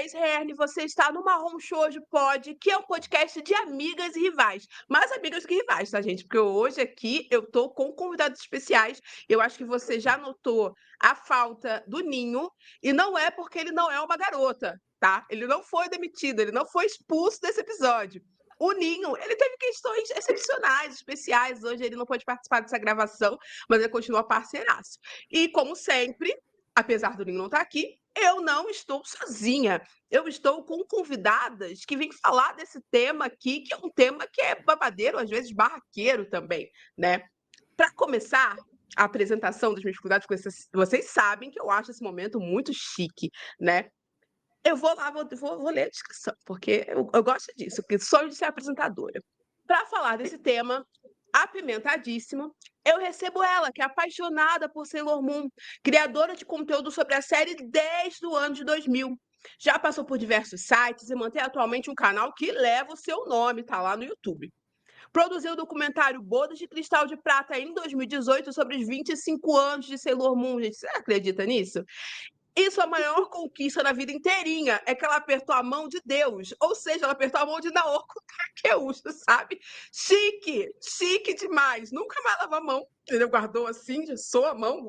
Thaís Herne, você está no Marrom Shoujo Pod, que é um podcast de amigas e rivais. Mais amigas que rivais, tá, gente? Porque hoje aqui eu tô com convidados especiais. Eu acho que você já notou a falta do Ninho, e não é porque ele não é uma garota, tá? Ele não foi demitido, ele não foi expulso desse episódio. O Ninho, ele teve questões excepcionais, especiais. Hoje ele não pode participar dessa gravação, mas ele continua parceiraço. E, como sempre, apesar do Ninho não estar aqui, eu não estou sozinha. Eu estou com convidadas que vêm falar desse tema aqui, que é um tema que é babadeiro, às vezes barraqueiro também, né? Para começar a apresentação dos meus convidados, vocês sabem que eu acho esse momento muito chique, né? Eu vou lá, vou ler a descrição, porque eu gosto disso, porque sonho de ser apresentadora. Para falar desse tema apimentadíssimo, eu recebo ela, que é apaixonada por Sailor Moon, criadora de conteúdo sobre a série desde o ano de 2000. Já passou por diversos sites e mantém atualmente um canal que leva o seu nome, tá lá no YouTube. Produziu o documentário Bodas de Cristal de Prata em 2018 sobre os 25 anos de Sailor Moon. Gente, você acredita nisso? E sua maior conquista na vida inteirinha é que ela apertou a mão de Deus, ou seja, ela apertou a mão de Naoko Takeuchi, sabe? Chique, chique demais. Nunca mais lava a mão, entendeu? Guardou assim, sou a mão,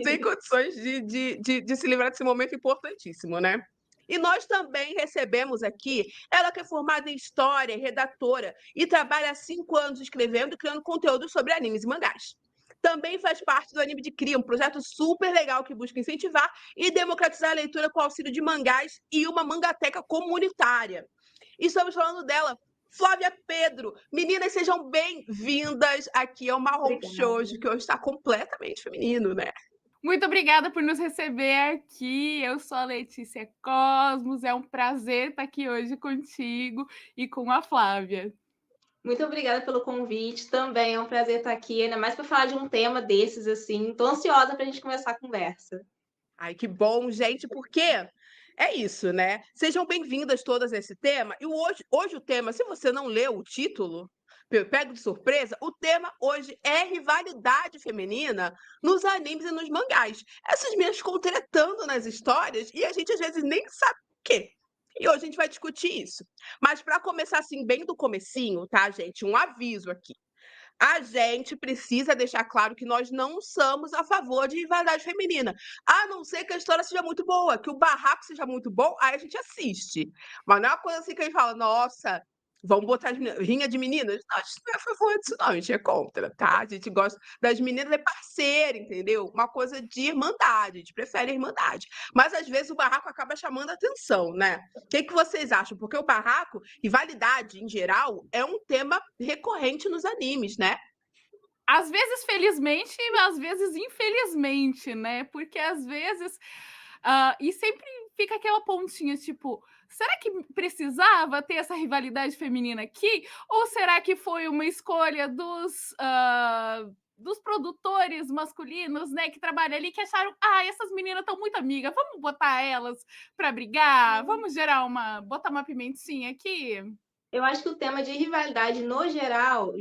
sem condições de se livrar desse momento importantíssimo, né? E nós também recebemos aqui ela que é formada em História, redatora, e trabalha há 5 anos escrevendo e criando conteúdo sobre animes e mangás. Também faz parte do Anime de Cria, um projeto super legal que busca incentivar e democratizar a leitura com auxílio de mangás e uma mangateca comunitária. E estamos falando dela, Flávia Pedro. Meninas, sejam bem-vindas aqui ao Marrom Shoujo, que hoje está completamente feminino, né? Muito obrigada por nos receber aqui. Eu sou a Letícia Cosmos. É um prazer estar aqui hoje contigo e com a Flávia. Muito obrigada pelo convite. Também é um prazer estar aqui, ainda mais para falar de um tema desses, assim. Tô ansiosa para a gente começar a conversa. Ai, que bom, gente, porque é isso, né? Sejam bem-vindas todas a esse tema. E hoje o tema, se você não leu o título, pego de surpresa, o tema hoje é rivalidade feminina nos animes e nos mangás. Essas meninas ficam tretando nas histórias e a gente às vezes nem sabe o quê. E hoje a gente vai discutir isso. Mas para começar assim bem do comecinho, tá, gente? Um aviso aqui. A gente precisa deixar claro que nós não somos a favor de rivalidade feminina. A não ser que a história seja muito boa, que o barraco seja muito bom, aí a gente assiste. Mas não é uma coisa assim que a gente fala, nossa, vamos botar as meninas, rinha de meninas? Não, a gente não é a favor disso, não, a gente é contra, tá? A gente gosta das meninas é parceira, entendeu? Uma coisa de irmandade, a gente prefere a irmandade. Mas às vezes o barraco acaba chamando a atenção, né? O que vocês acham? Porque o barraco, rivalidade em geral, é um tema recorrente nos animes, né? Às vezes, felizmente, e às vezes, infelizmente, né? Porque às vezes. E sempre fica aquela pontinha, tipo, será que precisava ter essa rivalidade feminina aqui? Ou será que foi uma escolha dos produtores masculinos, né, que trabalham ali, que acharam, essas meninas estão muito amigas, vamos botar elas para brigar, vamos botar uma pimentinha aqui? Eu acho que o tema de rivalidade, no geral,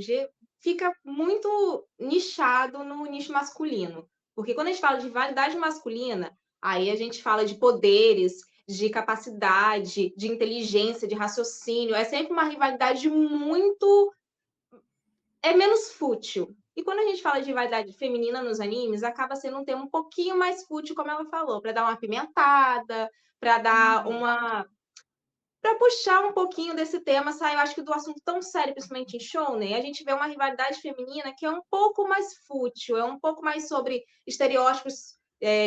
fica muito nichado no nicho masculino. Porque quando a gente fala de rivalidade masculina, aí a gente fala de poderes, de capacidade, de inteligência, de raciocínio. É sempre uma rivalidade muito. É menos fútil. E quando a gente fala de rivalidade feminina nos animes, acaba sendo um tema um pouquinho mais fútil, como ela falou, para dar uma apimentada, para dar uma para puxar um pouquinho desse tema, sai, eu acho que do assunto tão sério, principalmente em shounen, a gente vê uma rivalidade feminina que é um pouco mais fútil, é um pouco mais sobre estereótipos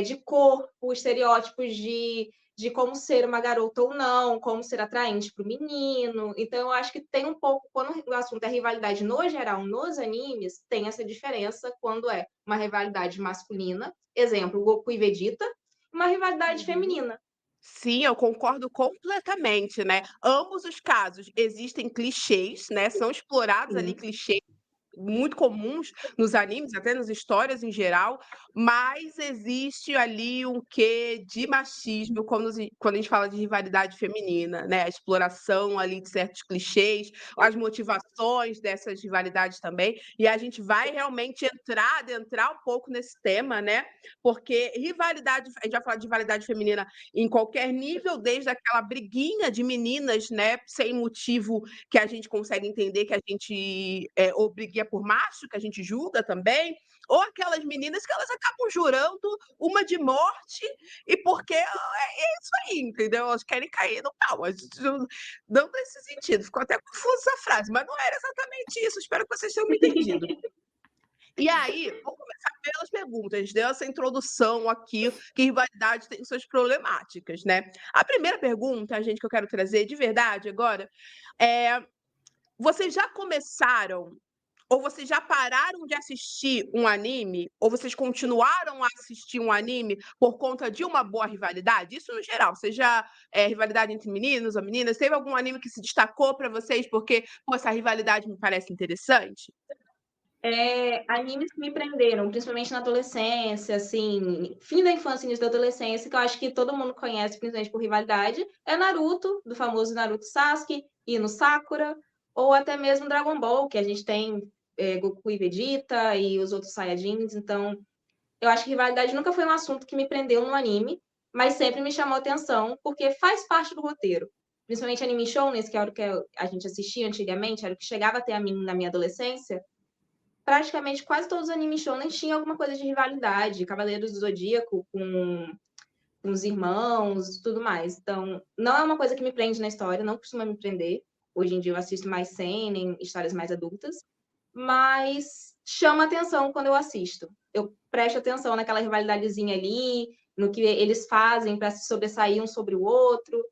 de corpo, estereótipos de como ser uma garota ou não, como ser atraente para o menino. Então, eu acho que tem um pouco, quando o assunto é rivalidade no geral, nos animes, tem essa diferença quando é uma rivalidade masculina, exemplo, Goku e Vegeta, uma rivalidade feminina. Sim, eu concordo completamente, né? Ambos os casos existem clichês, né? São explorados ali Sim. clichês muito comuns nos animes, até nas histórias em geral, mas existe ali um quê de machismo quando a gente fala de rivalidade feminina, né? A exploração ali de certos clichês, as motivações dessas rivalidades também, e a gente vai realmente adentrar um pouco nesse tema, né? Porque rivalidade, a gente vai falar de rivalidade feminina em qualquer nível, desde aquela briguinha de meninas, né, sem motivo que a gente consegue entender, que a gente ou briguinha por macho, que a gente julga também, ou aquelas meninas que elas acabam jurando uma de morte e porque é isso aí, entendeu? Elas querem cair no pau. A gente não nesse sentido. Ficou até confusa essa frase, mas não era exatamente isso. Espero que vocês tenham me entendido. E aí, vou começar pelas perguntas. A gente deu essa introdução aqui, que rivalidade tem suas problemáticas, né? A primeira pergunta, gente, que eu quero trazer de verdade agora, é: vocês já começaram ou vocês já pararam de assistir um anime? Ou vocês continuaram a assistir um anime por conta de uma boa rivalidade? Isso no geral, seja rivalidade entre meninos ou meninas. Teve algum anime que se destacou para vocês porque pô, essa rivalidade me parece interessante? Animes que me prenderam, principalmente na adolescência, assim, fim da infância, início da adolescência, que eu acho que todo mundo conhece, principalmente por rivalidade, é Naruto, do famoso Naruto Sasuke, e no Sakura, ou até mesmo Dragon Ball, que a gente tem Goku e Vegeta e os outros Saiyajins. Então, eu acho que rivalidade nunca foi um assunto que me prendeu no anime, mas sempre me chamou atenção, porque faz parte do roteiro. Principalmente anime shonen, que era o que a gente assistia antigamente, era o que chegava até a mim na minha adolescência. Praticamente quase todos os animes shonen tinham alguma coisa de rivalidade, Cavaleiros do Zodíaco com os irmãos, tudo mais. Então, não é uma coisa que me prende na história, não costuma me prender. Hoje em dia eu assisto mais seinen, histórias mais adultas, mas chama atenção quando eu assisto. Eu presto atenção naquela rivalidadezinha ali, no que eles fazem para se sobressair um sobre o outro.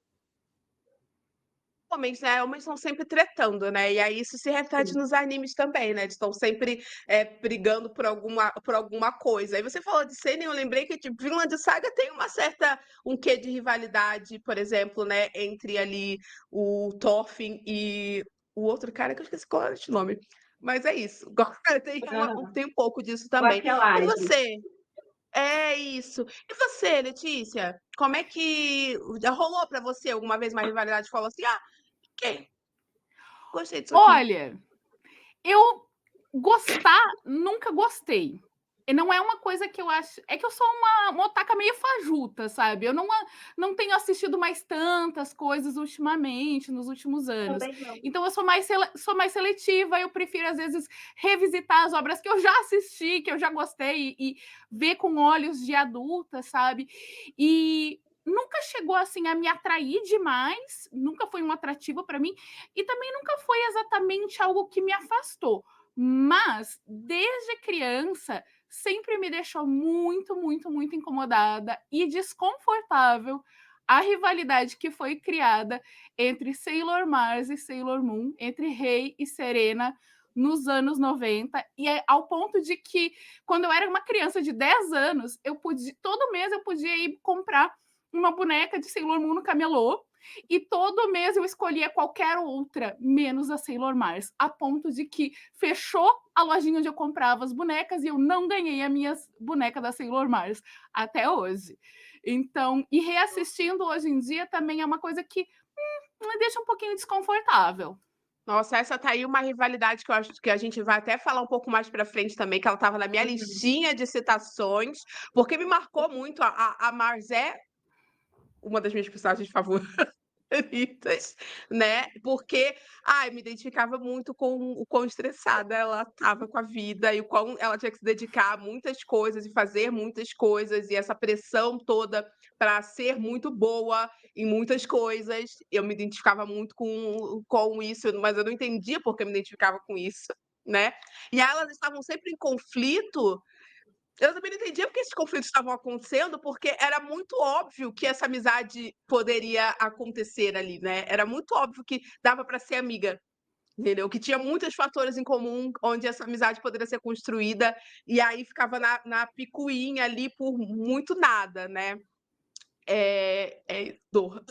Homens, né? Homens estão sempre tretando, né? E aí isso se reflete Sim. nos animes também, né? Eles estão sempre brigando por alguma coisa. Aí você falou de Seinen, eu lembrei que tipo, Vinland Saga tem um quê de rivalidade, por exemplo, né? Entre ali o Thorfinn e o outro cara que eu esqueci qual é o nome. Mas é isso. Tem um pouco disso O também. E Aquelarre. você? É isso. E você, Letícia? Como é que já rolou para você alguma vez uma rivalidade que falou assim, ah, ok, gostei disso aqui. Olha, eu gostar, nunca gostei. E não é uma coisa que eu acho. É que eu sou uma otaka meio fajuta, sabe? Eu não tenho assistido mais tantas coisas ultimamente, nos últimos anos. Também não. Então eu sou sou mais seletiva, eu prefiro, às vezes, revisitar as obras que eu já assisti, que eu já gostei, e ver com olhos de adulta, sabe? E nunca chegou assim a me atrair demais, nunca foi um atrativo para mim, e também nunca foi exatamente algo que me afastou. Mas, desde criança, sempre me deixou muito, muito, muito incomodada e desconfortável a rivalidade que foi criada entre Sailor Mars e Sailor Moon, entre Rei e Serena, nos anos 90, e ao ponto de que, quando eu era uma criança de 10 anos, todo mês eu podia ir comprar uma boneca de Sailor Moon no camelô, e todo mês eu escolhia qualquer outra, menos a Sailor Mars, a ponto de que fechou a lojinha onde eu comprava as bonecas e eu não ganhei a minha boneca da Sailor Mars até hoje. Então, e reassistindo hoje em dia também é uma coisa que me deixa um pouquinho desconfortável. Nossa, essa tá aí uma rivalidade que eu acho que a gente vai até falar um pouco mais pra frente também, que ela estava na minha listinha de citações, porque me marcou muito. A Mars é uma das minhas personagens favoritas, né? Porque, ai, me identificava muito com o quão estressada ela estava com a vida e o quão ela tinha que se dedicar a muitas coisas e fazer muitas coisas e essa pressão toda para ser muito boa em muitas coisas. Eu me identificava muito com isso, mas eu não entendia por que eu me identificava com isso, né? E aí elas estavam sempre em conflito. Eu também não entendia porque esses conflitos estavam acontecendo, porque era muito óbvio que essa amizade poderia acontecer ali, né? Era muito óbvio que dava para ser amiga, entendeu? Que tinha muitos fatores em comum onde essa amizade poderia ser construída, e aí ficava na picuinha ali por muito nada, né? é dor.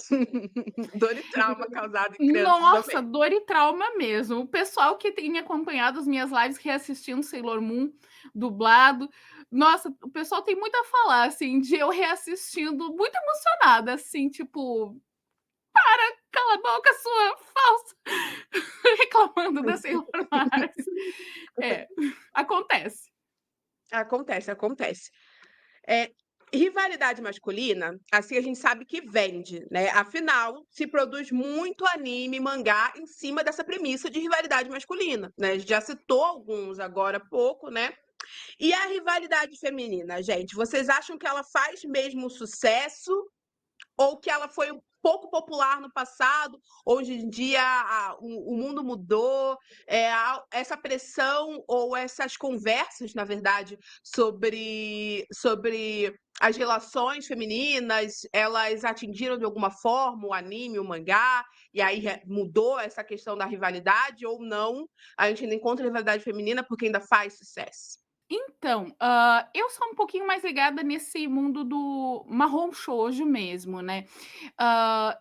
Dor e trauma causado em crianças Nossa, também. dor e trauma mesmo. O pessoal que tem acompanhado as minhas lives reassistindo Sailor Moon dublado, nossa, o pessoal tem muito a falar, assim, de eu reassistindo muito emocionada, assim, tipo, cala a boca, sua falsa, reclamando da Sailor Mars. Acontece. Acontece, acontece. Rivalidade masculina, assim a gente sabe que vende, né? Afinal, se produz muito anime, mangá em cima dessa premissa de rivalidade masculina, né? A gente já citou alguns agora há pouco, né? E a rivalidade feminina, gente, vocês acham que ela faz mesmo sucesso ou que ela foi um pouco popular no passado? Hoje em dia o mundo mudou, essa pressão ou essas conversas, na verdade, sobre as relações femininas, elas atingiram de alguma forma o anime, o mangá, e aí mudou essa questão da rivalidade ou não? A gente ainda encontra rivalidade feminina porque ainda faz sucesso. Então, eu sou um pouquinho mais ligada nesse mundo do marrom shoujo mesmo, né.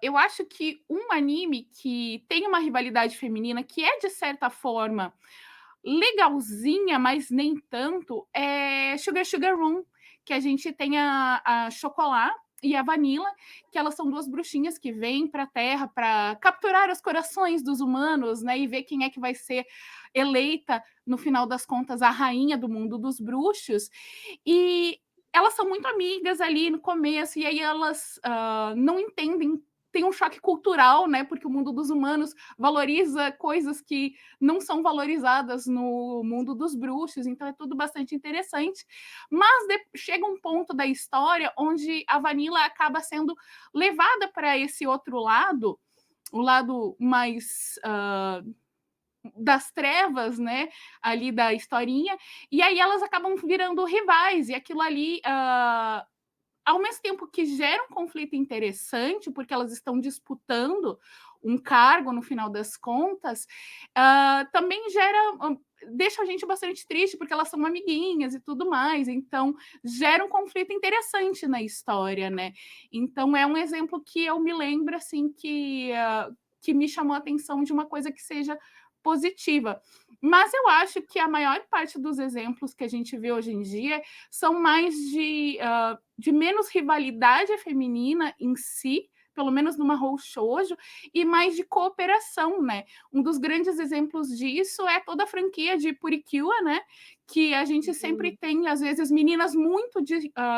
Eu acho que um anime que tem uma rivalidade feminina que é, de certa forma, legalzinha, mas nem tanto, é Sugar Sugar Room, que a gente tem a Chocolat e a Vanilla, que elas são 2 bruxinhas que vêm para a Terra para capturar os corações dos humanos, né, e ver quem é que vai ser eleita, no final das contas, a rainha do mundo dos bruxos. E elas são muito amigas ali no começo, e aí elas não entendem, tem um choque cultural, né? Porque o mundo dos humanos valoriza coisas que não são valorizadas no mundo dos bruxos, então é tudo bastante interessante. Mas chega um ponto da história onde a Vanilla acaba sendo levada para esse outro lado, o lado mais das trevas, né, ali da historinha, e aí elas acabam virando rivais, e aquilo ali, ao mesmo tempo que gera um conflito interessante, porque elas estão disputando um cargo no final das contas, também deixa a gente bastante triste, porque elas são amiguinhas e tudo mais, então gera um conflito interessante na história, né. Então é um exemplo que eu me lembro, assim, que me chamou a atenção de uma coisa que seja positiva. Mas eu acho que a maior parte dos exemplos que a gente vê hoje em dia são mais de menos rivalidade feminina em si, pelo menos numa Mahou Shoujo, e mais de cooperação, né? Um dos grandes exemplos disso é toda a franquia de Purikiwa, né? Que a gente sempre tem, às vezes, meninas muito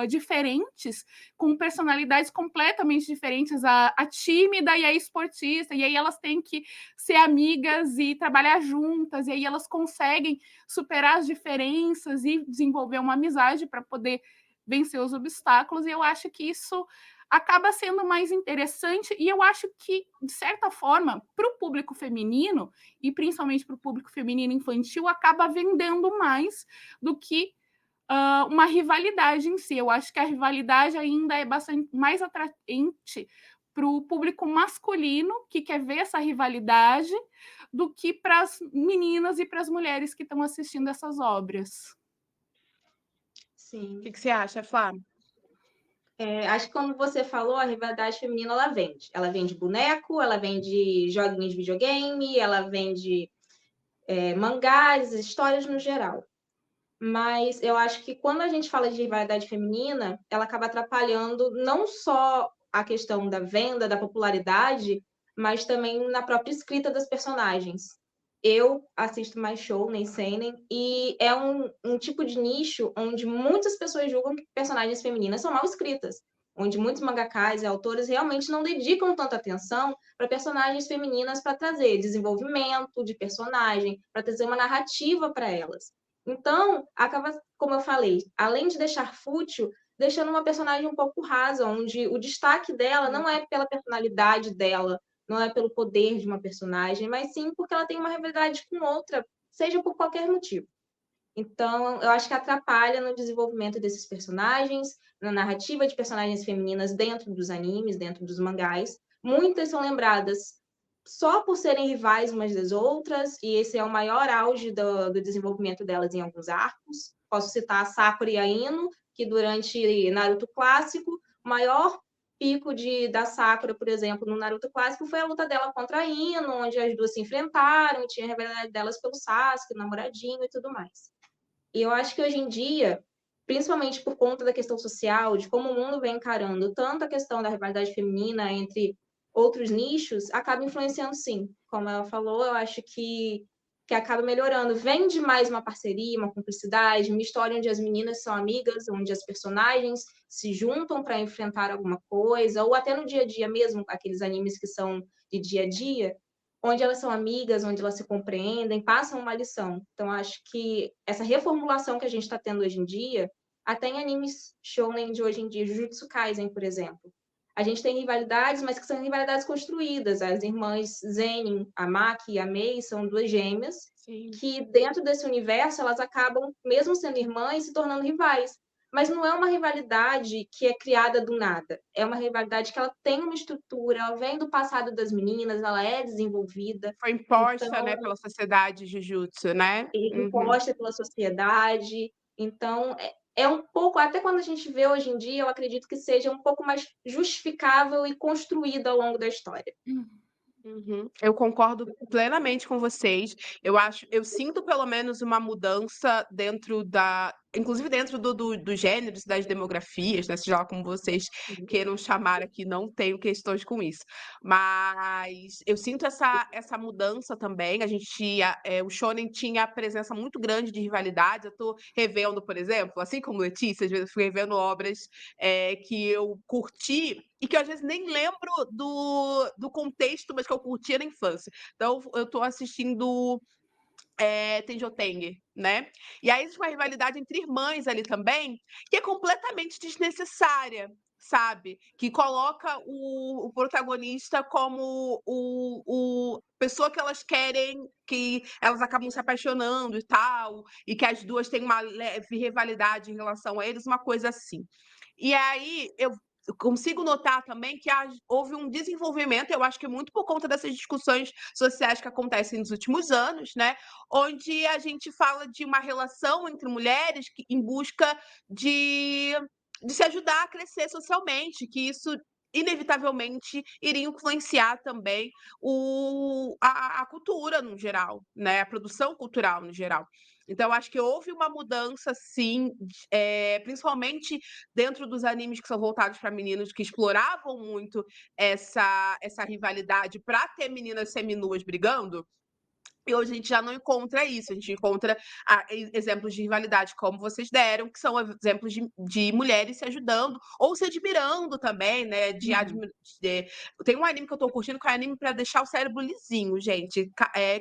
diferentes, com personalidades completamente diferentes, a tímida e a esportista, e aí elas têm que ser amigas e trabalhar juntas, e aí elas conseguem superar as diferenças e desenvolver uma amizade para poder vencer os obstáculos, e eu acho que isso acaba sendo mais interessante, e eu acho que, de certa forma, para o público feminino, e principalmente para o público feminino infantil, acaba vendendo mais do que uma rivalidade em si. Eu acho que a rivalidade ainda é bastante mais atraente para o público masculino, que quer ver essa rivalidade, do que para as meninas e para as mulheres que estão assistindo essas obras. Sim. O que você acha, Flávia? Acho que como você falou, a rivalidade feminina ela vende. Ela vende boneco, ela vende joguinhos de videogame, ela vende mangás, histórias no geral. Mas eu acho que quando a gente fala de rivalidade feminina, ela acaba atrapalhando não só a questão da venda, da popularidade, mas também na própria escrita das personagens. Eu assisto mais show, nem seinen, e é um tipo de nicho onde muitas pessoas julgam que personagens femininas são mal escritas, onde muitos mangakás e autores realmente não dedicam tanta atenção para personagens femininas para trazer desenvolvimento de personagem, para trazer uma narrativa para elas. Então, acaba, como eu falei, além de deixar fútil, deixando uma personagem um pouco rasa, onde o destaque dela não é pela personalidade dela, não é pelo poder de uma personagem, mas sim porque ela tem uma rivalidade com outra, seja por qualquer motivo. Então, eu acho que atrapalha no desenvolvimento desses personagens, na narrativa de personagens femininas dentro dos animes, dentro dos mangás. Muitas são lembradas só por serem rivais umas das outras, e esse é o maior auge do desenvolvimento delas em alguns arcos. Posso citar a Sakura e a Ino, que durante Naruto clássico, o maior pico da Sakura, por exemplo, no Naruto clássico, foi a luta dela contra a Ino, onde as duas se enfrentaram, tinha a rivalidade delas pelo Sasuke, o namoradinho e tudo mais. E eu acho que hoje em dia, principalmente por conta da questão social, de como o mundo vem encarando tanto a questão da rivalidade feminina entre outros nichos, acaba influenciando sim. Como ela falou, eu acho que acaba melhorando. Vende mais uma parceria, uma cumplicidade, uma história onde as meninas são amigas, onde as personagens se juntam para enfrentar alguma coisa, ou até no dia a dia mesmo, aqueles animes que são de dia a dia, onde elas são amigas, onde elas se compreendem, passam uma lição. Então, acho que essa reformulação que a gente está tendo hoje em dia, até em animes shounen de hoje em dia, Jujutsu Kaisen, por exemplo. A gente tem rivalidades, mas que são rivalidades construídas. As irmãs Zenin, a Maki e a Mei, são duas gêmeas, Sim. que dentro desse universo elas acabam, mesmo sendo irmãs, se tornando rivais. Mas não é uma rivalidade que é criada do nada. É uma rivalidade que ela tem uma estrutura, ela vem do passado das meninas, ela é desenvolvida. Foi imposta, Então, né, pela sociedade Jujutsu, né? Uhum. imposta pela sociedade. Então, é um pouco, até quando a gente vê hoje em dia, eu acredito que seja um pouco mais justificável e construída ao longo da história. Uhum. Eu concordo plenamente com vocês. Eu sinto pelo menos uma mudança inclusive dentro dos gêneros, das demografias, né? Seja lá como vocês queiram chamar aqui, não tenho questões com isso. Mas eu sinto essa mudança também. O Shonen tinha a presença muito grande de rivalidades. Eu tô revendo, por exemplo, assim como Letícia, às vezes eu fui revendo obras que eu curti e que eu, às vezes nem lembro do contexto, mas que eu curtia na infância. Então, eu tô assistindo Tenjoteng, né? E aí existe uma rivalidade entre irmãs ali também, que é completamente desnecessária, sabe? Que coloca o protagonista como o pessoa que elas querem, que elas acabam se apaixonando e tal, e que as duas têm uma leve rivalidade em relação a eles, uma coisa assim. E aí eu consigo notar também que houve um desenvolvimento, eu acho que muito por conta dessas discussões sociais que acontecem nos últimos anos, né? Onde a gente fala de uma relação entre mulheres em busca de se ajudar a crescer socialmente, que isso inevitavelmente iria influenciar também a cultura no geral, né? A produção cultural no geral. Então, acho que houve uma mudança, sim, principalmente dentro dos animes que são voltados para meninos, que exploravam muito essa rivalidade para ter meninas seminuas brigando. E hoje a gente já não encontra isso, a gente encontra exemplos de rivalidade como vocês deram, que são exemplos de mulheres se ajudando ou se admirando também, né? Tem um anime que eu tô curtindo, que é um anime pra deixar o cérebro lisinho, gente.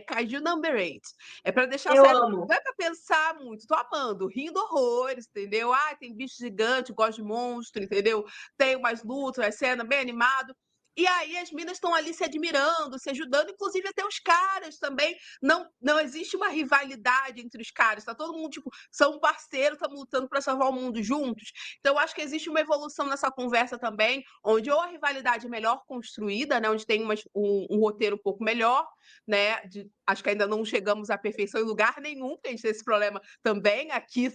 Kaiju Number 8. É pra deixar o Eu cérebro. amo. Não é pra pensar muito, tô amando, rindo horrores, entendeu? Tem bicho gigante, gosto de monstro, entendeu? Tem umas lutas, umas cenas bem animado. E aí as minas estão ali se admirando, se ajudando, inclusive até os caras também. Não existe uma rivalidade entre os caras, tá todo mundo, tipo, são parceiros, estamos lutando para salvar o mundo juntos. Então, eu acho que existe uma evolução nessa conversa também, onde ou a rivalidade é melhor construída, né? Onde tem um roteiro um pouco melhor, né? Acho que ainda não chegamos à perfeição em lugar nenhum, porque a gente tem esse problema também aqui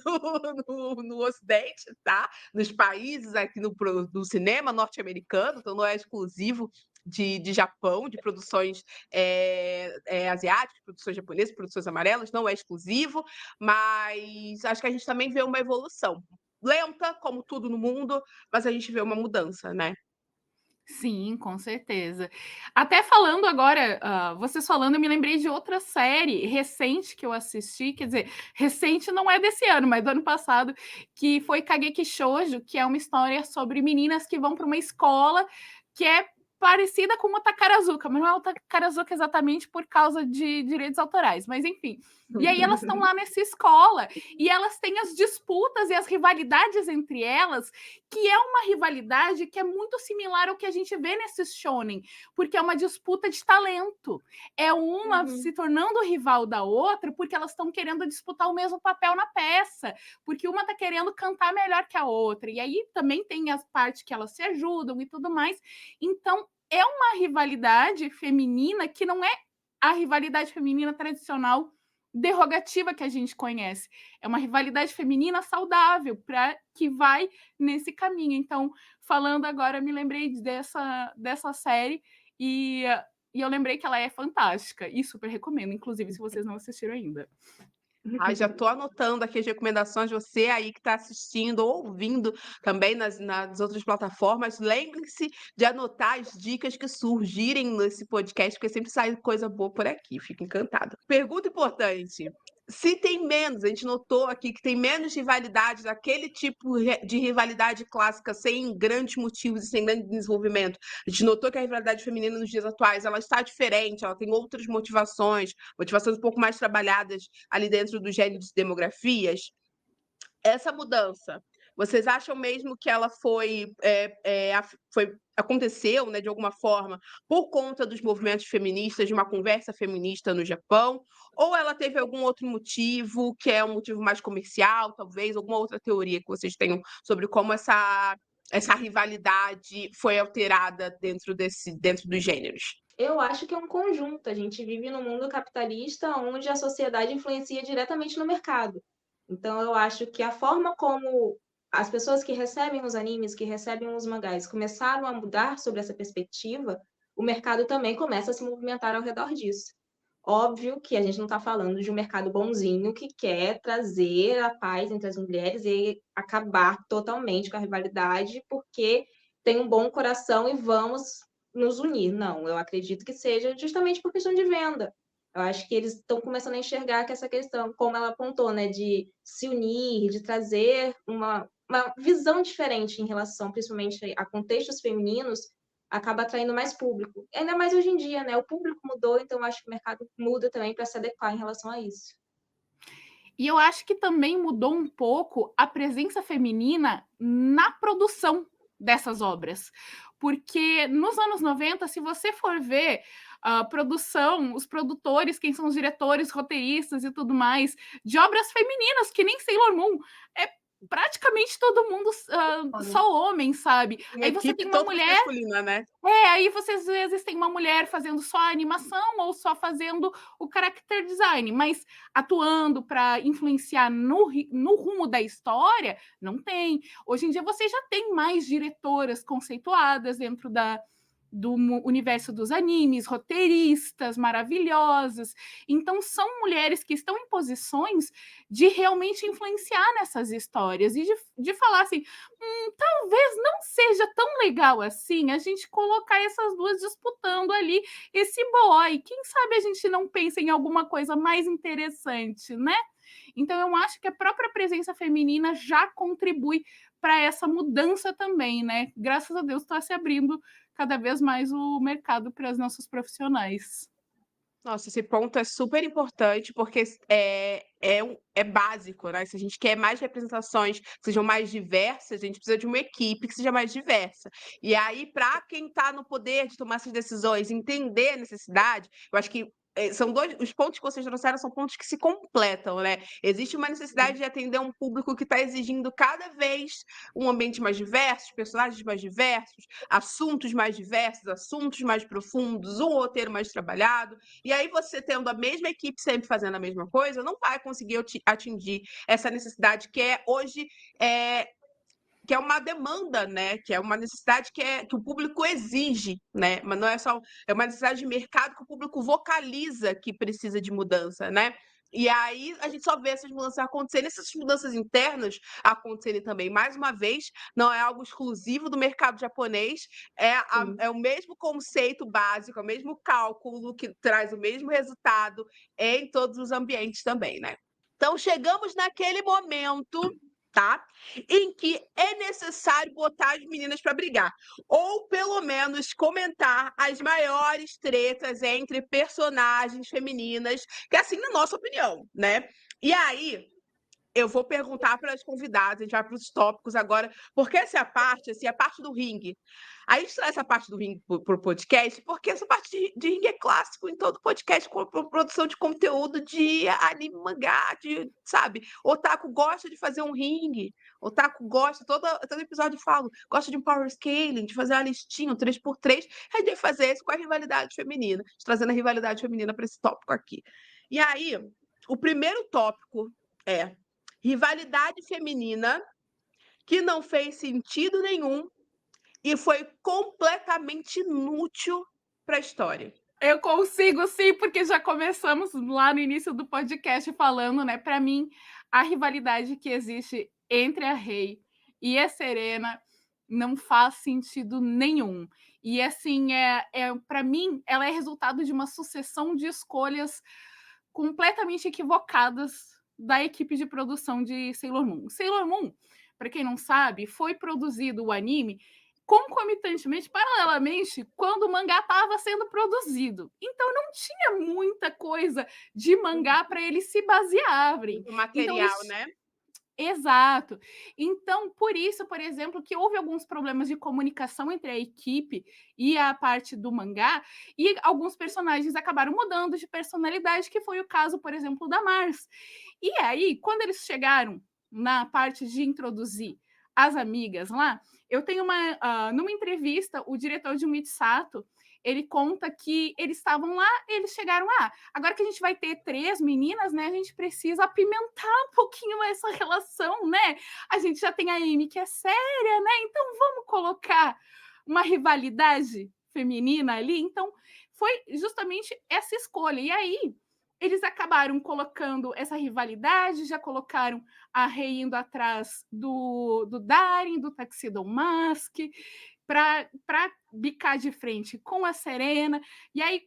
no Ocidente, tá? Nos países, aqui no cinema norte-americano, então não é exclusivo de Japão, de produções asiáticas, produções japonesas, produções amarelas, não é exclusivo, mas acho que a gente também vê uma evolução. Lenta, como tudo no mundo, mas a gente vê uma mudança, né? Sim, com certeza. Até falando agora, vocês falando, eu me lembrei de outra série recente que eu assisti, quer dizer, recente não é desse ano, mas do ano passado, que foi Kageki Shoujo, que é uma história sobre meninas que vão para uma escola que é parecida com uma Takarazuka, mas não é uma Takarazuka exatamente por causa de direitos autorais, mas enfim. E aí elas estão lá nessa escola e elas têm as disputas e as rivalidades entre elas, que é uma rivalidade que é muito similar ao que a gente vê nesses shonen, porque é uma disputa de talento. É uma se tornando rival da outra porque elas estão querendo disputar o mesmo papel na peça, porque uma está querendo cantar melhor que a outra. E aí também tem as partes que elas se ajudam e tudo mais. Então, é uma rivalidade feminina que não é a rivalidade feminina tradicional derrogativa que a gente conhece. É uma rivalidade feminina saudável, que vai nesse caminho. Então, falando agora, me lembrei dessa série e, e eu lembrei que ela é fantástica e super recomendo, inclusive, se vocês não assistiram ainda. Ai, já estou anotando aqui as recomendações, você aí que está assistindo ou ouvindo também nas outras plataformas, lembre-se de anotar as dicas que surgirem nesse podcast, porque sempre sai coisa boa por aqui, fico encantada. Pergunta importante: se tem menos, a gente notou aqui que tem menos rivalidade, daquele tipo de rivalidade clássica, sem grandes motivos e sem grande desenvolvimento. A gente notou que a rivalidade feminina nos dias atuais, ela está diferente, ela tem outras motivações um pouco mais trabalhadas ali dentro do gênero de demografias. Essa mudança, vocês acham mesmo que ela aconteceu, né, de alguma forma, por conta dos movimentos feministas, de uma conversa feminista no Japão, ou ela teve algum outro motivo, que é um motivo mais comercial, talvez, alguma outra teoria que vocês tenham sobre como essa rivalidade foi alterada dentro dos gêneros? Eu acho que é um conjunto. A gente vive num mundo capitalista onde a sociedade influencia diretamente no mercado. Então, eu acho que a forma como as pessoas que recebem os animes, que recebem os mangás, começaram a mudar sobre essa perspectiva, o mercado também começa a se movimentar ao redor disso. Óbvio que a gente não está falando de um mercado bonzinho que quer trazer a paz entre as mulheres e acabar totalmente com a rivalidade, porque tem um bom coração e vamos nos unir. Não, eu acredito que seja justamente por questão de venda. Eu acho que eles estão começando a enxergar que essa questão, como ela apontou, né, de se unir, de trazer uma visão diferente em relação, principalmente, a contextos femininos, acaba atraindo mais público. Ainda mais hoje em dia, né? O público mudou, então eu acho que o mercado muda também para se adequar em relação a isso. E eu acho que também mudou um pouco a presença feminina na produção dessas obras. Porque nos anos 90, se você for ver a produção, os produtores, quem são os diretores, roteiristas e tudo mais, de obras femininas, que nem Sailor Moon, é praticamente todo mundo só homem, sabe? Uma Aí você equipe tem uma toda mulher masculina, né? aí você às vezes tem uma mulher fazendo só a animação ou só fazendo o character design, mas atuando para influenciar no rumo da história, não tem. Hoje em dia você já tem mais diretoras conceituadas dentro do universo dos animes, roteiristas maravilhosas. Então, são mulheres que estão em posições de realmente influenciar nessas histórias e de falar assim: talvez não seja tão legal assim a gente colocar essas duas disputando ali esse boy. Quem sabe a gente não pensa em alguma coisa mais interessante, né? Então, eu acho que a própria presença feminina já contribui para essa mudança também, né? Graças a Deus está se abrindo cada vez mais o mercado para os nossos profissionais. Nossa, esse ponto é super importante, porque é básico, né? Se a gente quer mais representações que sejam mais diversas, a gente precisa de uma equipe que seja mais diversa. E aí, para quem está no poder de tomar essas decisões, entender a necessidade, eu acho que são os pontos que vocês trouxeram são pontos que se completam, né? Existe uma necessidade de atender um público que está exigindo cada vez um ambiente mais diverso, personagens mais diversos, assuntos mais diversos, assuntos mais profundos, um roteiro mais trabalhado. E aí você tendo a mesma equipe sempre fazendo a mesma coisa, não vai conseguir atingir essa necessidade que é hoje que é uma demanda, né? Que é uma necessidade que o público exige, né? Mas não é só é uma necessidade de mercado que o público vocaliza que precisa de mudança, né? E aí a gente só vê essas mudanças acontecerem, essas mudanças internas acontecerem também. Mais uma vez, não é algo exclusivo do mercado japonês, é o mesmo conceito básico, é o mesmo cálculo que traz o mesmo resultado em todos os ambientes também, né? Então, chegamos naquele momento, tá? Em que é necessário botar as meninas para brigar. Ou, pelo menos, comentar as maiores tretas entre personagens femininas, que assim, na nossa opinião, né? E aí, eu vou perguntar para as convidadas, a gente vai para os tópicos agora, porque essa é a parte, assim, a parte do ringue. A gente traz essa parte do ringue para o podcast, porque essa parte de ringue é clássico em todo podcast, com produção de conteúdo de anime, mangá, sabe? Otaku gosta de fazer um ringue, Otaku gosta, todo episódio eu falo, gosta de um power scaling, de fazer uma listinha, um 3x3, a gente vai fazer isso com a rivalidade feminina, trazendo a rivalidade feminina para esse tópico aqui. E aí, o primeiro tópico é rivalidade feminina que não fez sentido nenhum e foi completamente inútil para a história. Eu consigo sim, porque já começamos lá no início do podcast falando, né? Para mim, a rivalidade que existe entre a Rei e a Serena não faz sentido nenhum. E assim, para mim, ela é resultado de uma sucessão de escolhas completamente equivocadas da equipe de produção de Sailor Moon. Sailor Moon, para quem não sabe, foi produzido o anime concomitantemente, paralelamente, quando o mangá estava sendo produzido. Então não tinha muita coisa de mangá para eles se basearem. Muito Então material, né? Exato. Então, por isso, por exemplo, que houve alguns problemas de comunicação entre a equipe e a parte do mangá, e alguns personagens acabaram mudando de personalidade, que foi o caso, por exemplo, da Mars. E aí, quando eles chegaram na parte de introduzir as amigas lá, eu tenho numa entrevista, o diretor de Mitsato, ele conta que eles estavam lá, eles chegaram lá. Agora que a gente vai ter 3 meninas, né? A gente precisa apimentar um pouquinho essa relação, né? A gente já tem a Amy que é séria, né? Então vamos colocar uma rivalidade feminina ali. Então foi justamente essa escolha. E aí eles acabaram colocando essa rivalidade, já colocaram a Rei indo atrás do Darin, do Tuxedo Mask, para bicar de frente com a Serena. E aí,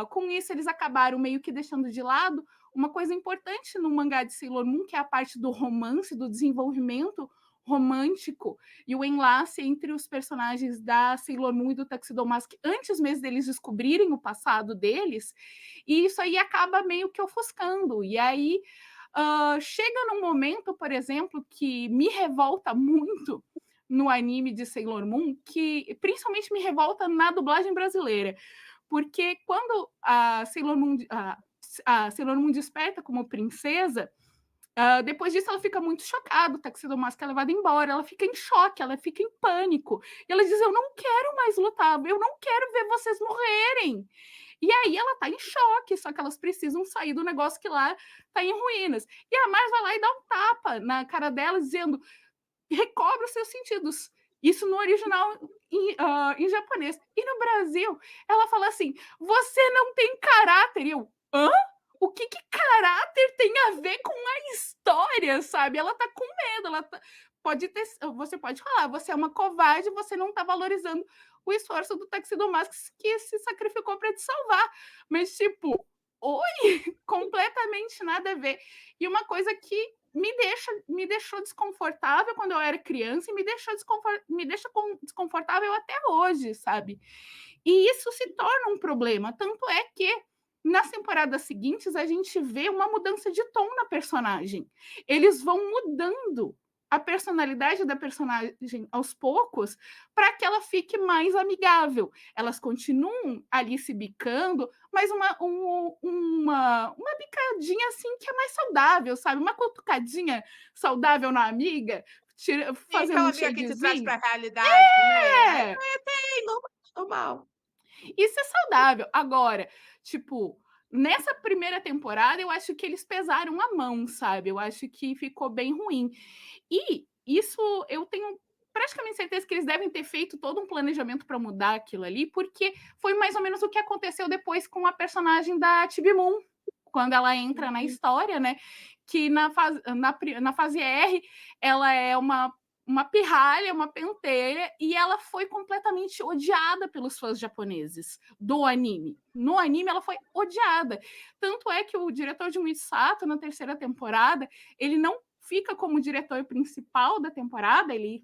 com isso, eles acabaram meio que deixando de lado uma coisa importante no mangá de Sailor Moon, que é a parte do romance, do desenvolvimento romântico e o enlace entre os personagens da Sailor Moon e do Tuxedo Mask antes mesmo deles descobrirem o passado deles, e isso aí acaba meio que ofuscando. E aí chega num momento, por exemplo, que me revolta muito no anime de Sailor Moon, que principalmente me revolta na dublagem brasileira, porque quando a Sailor Moon desperta como princesa, depois disso ela fica muito chocada, o Tuxedo Mask é levado embora, ela fica em choque, ela fica em pânico, e ela diz, eu não quero mais lutar, eu não quero ver vocês morrerem. E aí ela tá em choque, só que elas precisam sair do negócio que lá tá em ruínas. E a Mars vai lá e dá um tapa na cara dela, dizendo, recobre os seus sentidos. Isso no original em japonês. E no Brasil, ela fala assim, você não tem caráter. E eu, hã? O que caráter tem a ver com a história, sabe? Ela tá com medo, você pode falar, você é uma covarde, você não tá valorizando o esforço do Tuxedo Mask que se sacrificou para te salvar. Mas, tipo, oi, completamente nada a ver. E uma coisa que me deixou desconfortável quando eu era criança e me deixa desconfortável até hoje, sabe? E isso se torna um problema. Tanto é que nas temporadas seguintes a gente vê uma mudança de tom na personagem. Eles vão mudando a personalidade da personagem aos poucos para que ela fique mais amigável. Elas continuam ali se bicando, mas uma bicadinha assim que é mais saudável, sabe? Uma cutucadinha saudável na amiga, fazendo aquela um amiga que te traz shadezinho. para a realidade, né? É, Tem, normal. isso é saudável. Agora, tipo, nessa primeira temporada, eu acho que eles pesaram a mão, sabe? Eu acho que ficou bem ruim. E isso eu tenho praticamente certeza que eles devem ter feito todo um planejamento para mudar aquilo ali, porque foi mais ou menos o que aconteceu depois com a personagem da Chibi Moon, quando ela entra na história, né? Que na fase R, ela é uma pirralha, uma pentelha, e ela foi completamente odiada pelos fãs japoneses do anime. No anime, ela foi odiada. Tanto é que o diretor de Mitsato, na terceira temporada, ele não fica como diretor principal da temporada, ele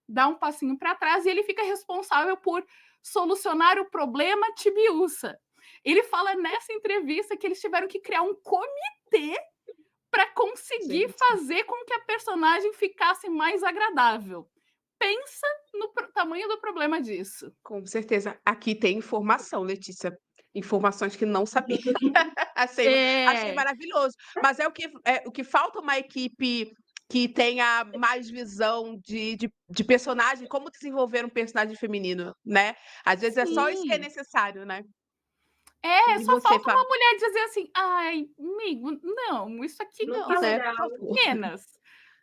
dá um passinho para trás e ele fica responsável por solucionar o problema Tibiusa. Ele fala nessa entrevista que eles tiveram que criar um comitê para conseguir fazer com que a personagem ficasse mais agradável. Pensa no tamanho do problema disso. Com certeza. Aqui tem informação, Letícia. Informações que não sabia. Achei maravilhoso. Mas é o que falta uma equipe que tenha mais visão de personagem, como desenvolver um personagem feminino, né? Às vezes é só isso que é necessário, né? É, E só você, falta Flávia? uma mulher dizer assim: "Ai, amigo, não, isso aqui Não não, tá isso Né, legal. por favor. menos,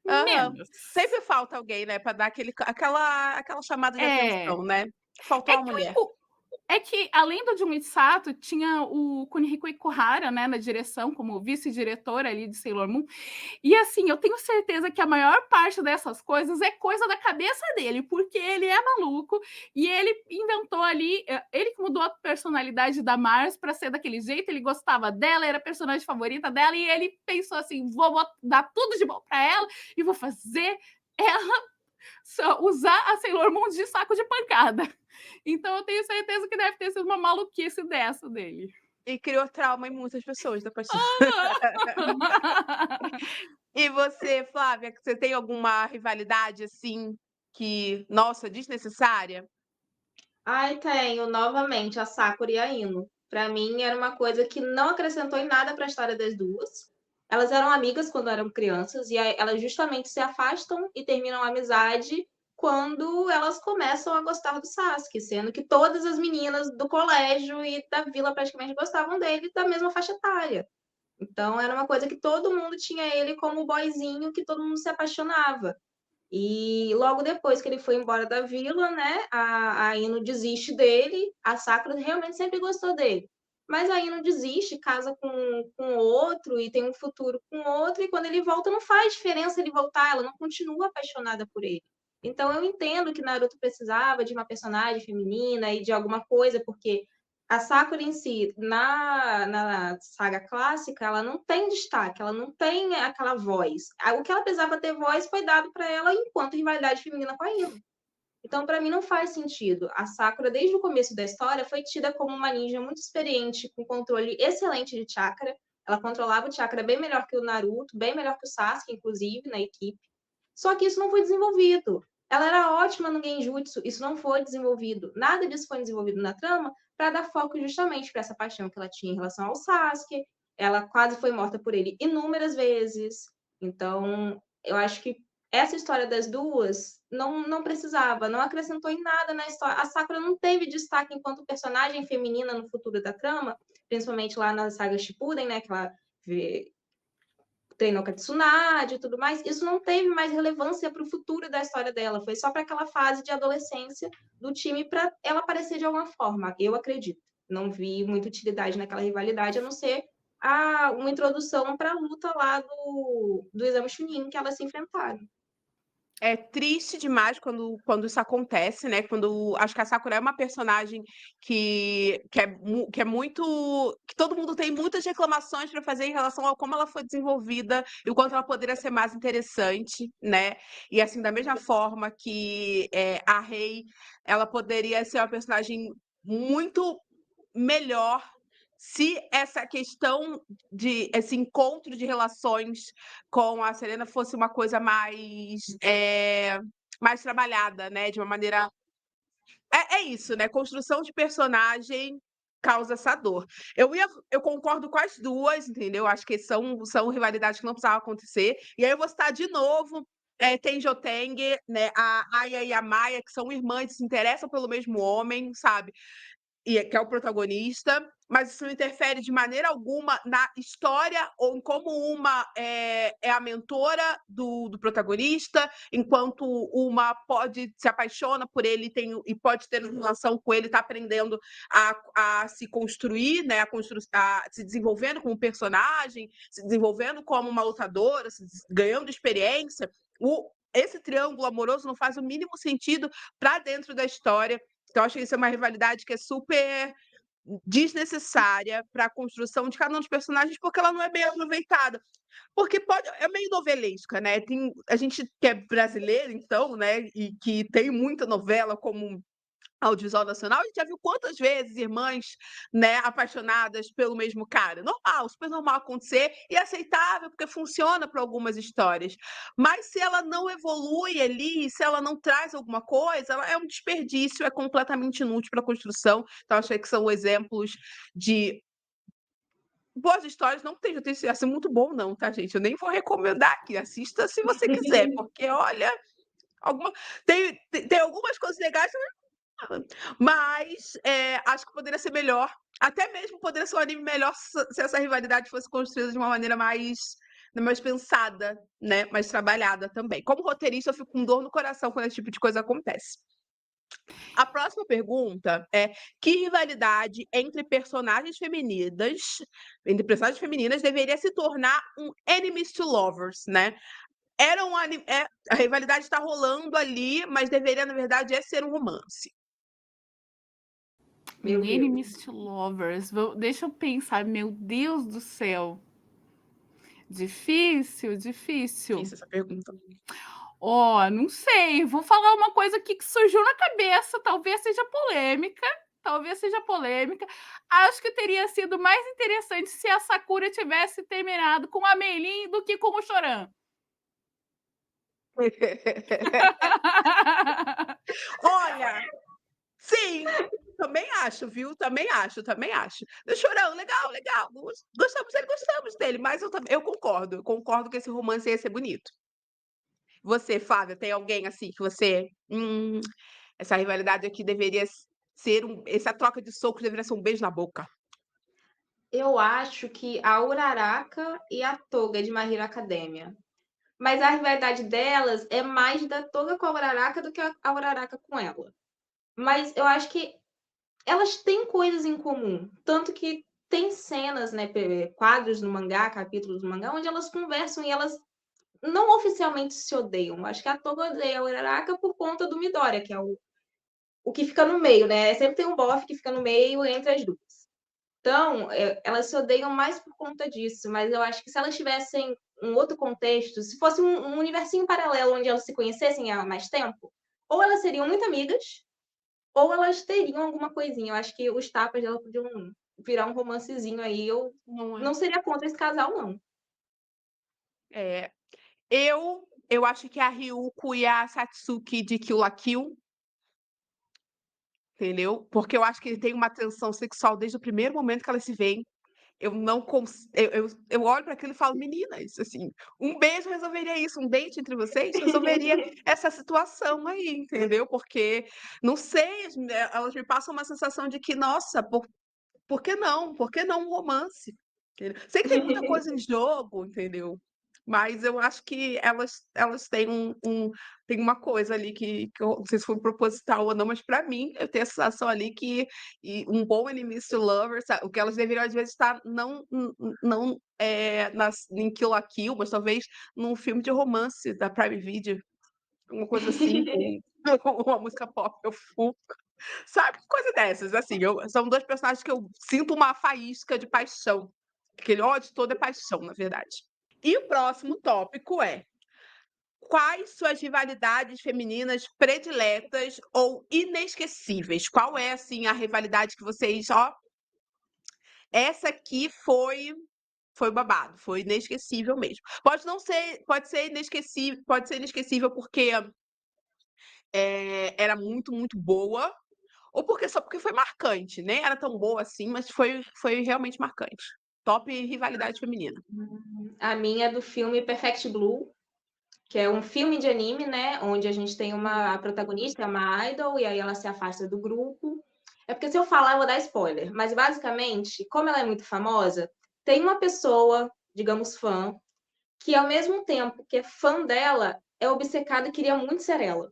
Aham. menos". Sempre falta alguém, né, pra dar aquela chamada de É. atenção, né. Faltou É uma que mulher. é que além do Junichi Sato, tinha o Kunihiko Ikuhara, né, na direção, como vice-diretor ali de Sailor Moon. E assim, eu tenho certeza que a maior parte dessas coisas é coisa da cabeça dele, porque ele é maluco e ele inventou ali, ele que mudou a personalidade da Mars para ser daquele jeito, ele gostava dela, era a personagem favorita dela e ele pensou assim, vou dar tudo de bom para ela e vou fazer ela usar a Sailor Moon de saco de pancada. Então eu tenho certeza que deve ter sido uma maluquice dessa dele. E criou trauma em muitas pessoas depois disso. E você, Flávia, que você tem alguma rivalidade, assim, que, nossa, desnecessária? Ai, tenho, novamente, a Sakura e a Ino. Pra mim, era uma coisa que não acrescentou em nada pra história das duas. Elas eram amigas quando eram crianças, e aí elas justamente se afastam e terminam a amizade quando elas começam a gostar do Sasuke, sendo que todas as meninas do colégio e da vila praticamente gostavam dele da mesma faixa etária. Então, era uma coisa que todo mundo tinha ele como o boyzinho que todo mundo se apaixonava. E logo depois que ele foi embora da vila, né, a Ino desiste dele, a Sakura realmente sempre gostou dele. Mas a Ino desiste, casa com outro e tem um futuro com outro, e quando ele volta não faz diferença ele voltar, ela não continua apaixonada por ele. Então eu entendo que Naruto precisava de uma personagem feminina e de alguma coisa, porque a Sakura em si, na saga clássica, ela não tem destaque, ela não tem aquela voz. O que ela precisava ter voz foi dado para ela enquanto rivalidade feminina com a Ino. Então, para mim, não faz sentido. A Sakura, desde o começo da história, foi tida como uma ninja muito experiente, com controle excelente de chakra. Ela controlava o chakra bem melhor que o Naruto, bem melhor que o Sasuke, inclusive, na equipe. Só que isso não foi desenvolvido. Ela era ótima no genjutsu, isso não foi desenvolvido. Nada disso foi desenvolvido na trama para dar foco justamente para essa paixão que ela tinha em relação ao Sasuke. Ela quase foi morta por ele inúmeras vezes. Então, eu acho que essa história das duas não precisava, não acrescentou em nada na história. A Sakura não teve destaque enquanto personagem feminina no futuro da trama, principalmente lá na saga Shippuden, né, que ela treinou com a Tsunade e tudo mais, isso não teve mais relevância para o futuro da história dela, foi só para aquela fase de adolescência do time para ela aparecer de alguma forma, eu acredito. Não vi muita utilidade naquela rivalidade, a não ser uma introdução para a luta lá do Exame Chunin, que elas se enfrentaram. É triste demais quando isso acontece, né? Quando acho que a Sakura é uma personagem que é muito. Que todo mundo tem muitas reclamações para fazer em relação a como ela foi desenvolvida e o quanto ela poderia ser mais interessante, né? E assim, da mesma forma que a Rei, ela poderia ser uma personagem muito melhor se essa questão de esse encontro de relações com a Serena fosse uma coisa mais trabalhada, né? De uma maneira. É isso, né? Construção de personagem causa essa dor. Eu concordo com as duas, entendeu? Acho que são rivalidades que não precisavam acontecer. E aí eu vou citar de novo. Tenjoteng, né, a Aya e a Maya, que são irmãs, que se interessam pelo mesmo homem, sabe? Que é o protagonista, mas isso não interfere de maneira alguma na história ou em como uma é a mentora do protagonista, enquanto uma se apaixona por ele e pode ter uma relação com ele, está aprendendo a se construir, né, a se desenvolvendo como personagem, se desenvolvendo como uma lutadora, ganhando experiência. Esse triângulo amoroso não faz o mínimo sentido para dentro da história. Então, acho que isso é uma rivalidade que é super desnecessária para a construção de cada um dos personagens, porque ela não é bem aproveitada. Porque é meio novelesca, né? A gente que é brasileiro, então, né? E que tem muita novela como audiovisual nacional, a gente já viu quantas vezes irmãs, né, apaixonadas pelo mesmo cara. Normal, super normal acontecer e aceitável, porque funciona para algumas histórias. Mas se ela não evolui ali, se ela não traz alguma coisa, ela é um desperdício, é completamente inútil para a construção. Então, achei que são exemplos de boas histórias. Não tem já assim muito bom, não, tá, gente? Eu nem vou recomendar aqui. Assista se você quiser, porque olha, alguma... tem algumas coisas legais, Mas, acho que poderia ser melhor. Até mesmo poderia ser um anime melhor se essa rivalidade fosse construída de uma maneira mais pensada, né, mais trabalhada também. Como roteirista, eu fico com dor no coração quando esse tipo de coisa acontece. A próxima pergunta é: que rivalidade entre personagens femininas deveria se tornar um enemies to lovers, né? A rivalidade está rolando ali, mas deveria, na verdade, ser um romance. Meu Deus. Enemies to lovers. Deixa eu pensar. Meu Deus do céu. Difícil, difícil. Fiz essa pergunta. Ó, não sei. Vou falar uma coisa aqui que surgiu na cabeça. Talvez seja polêmica. Talvez seja polêmica. Acho que teria sido mais interessante se a Sakura tivesse terminado com a Meilin do que com o Choran. Olha, sim, também acho, viu? Também acho. Do Chorão, legal, legal. Gostamos dele, mas eu concordo que esse romance ia ser bonito. Você, Flávia, tem alguém assim que você. Essa rivalidade aqui deveria ser essa troca de socos deveria ser um beijo na boca. Eu acho que a Uraraka e a Toga de My Hero Academia. Mas a rivalidade delas é mais da Toga com a Uraraka do que a Uraraka com ela. Mas eu acho que elas têm coisas em comum. Tanto que tem cenas, né, quadros no mangá, capítulos no mangá, onde elas conversam e elas não oficialmente se odeiam. Acho que a Toga odeia a Uraraka por conta do Midoriya, que é o que fica no meio, né? Sempre tem um bofe que fica no meio entre as duas. Então, elas se odeiam mais por conta disso, mas eu acho que se elas tivessem um outro contexto, se fosse um universinho paralelo onde elas se conhecessem há mais tempo, ou elas seriam muito amigas, ou elas teriam alguma coisinha. Eu acho que os tapas dela podiam virar um romancezinho aí. Eu Não é? não seria contra esse casal, não. É, eu acho que a Ryuko e a Satsuki de Kill la Kill, entendeu? Porque eu acho que ele tem uma tensão sexual desde o primeiro momento que elas se veem. Eu não eu olho para aquilo e falo, meninas, assim, um beijo resolveria isso, um date entre vocês resolveria essa situação aí, entendeu? Porque, não sei, elas me passam uma sensação de que, nossa, por que não? Por que não um romance? Entendeu? Sei que tem muita coisa em jogo, entendeu? Mas eu acho que elas têm tem uma coisa ali que eu não sei se foi proposital ou não, mas para mim eu tenho a sensação ali que um bom enemies to lovers, o que elas deveriam às vezes estar não em Kill la Kill, mas talvez num filme de romance da Prime Video, uma coisa assim, com uma música pop, eu full. Sabe, coisa dessas, assim, são dois personagens que eu sinto uma faísca de paixão. Aquele ódio todo é paixão, na verdade. E o próximo tópico é: quais suas rivalidades femininas prediletas ou inesquecíveis? Qual é, assim, a rivalidade que vocês, ó, essa aqui foi babado, foi inesquecível mesmo. Pode ser inesquecível porque era muito, muito boa, ou só porque foi marcante, nem era tão boa assim, mas foi realmente marcante. Top rivalidade feminina. A minha é do filme Perfect Blue, que é um filme de anime, né? Onde a gente tem a protagonista, é uma idol, e aí ela se afasta do grupo. É porque se eu falar, eu vou dar spoiler. Mas basicamente, como ela é muito famosa, tem uma pessoa, digamos, fã, que ao mesmo tempo que é fã dela, é obcecada e queria muito ser ela.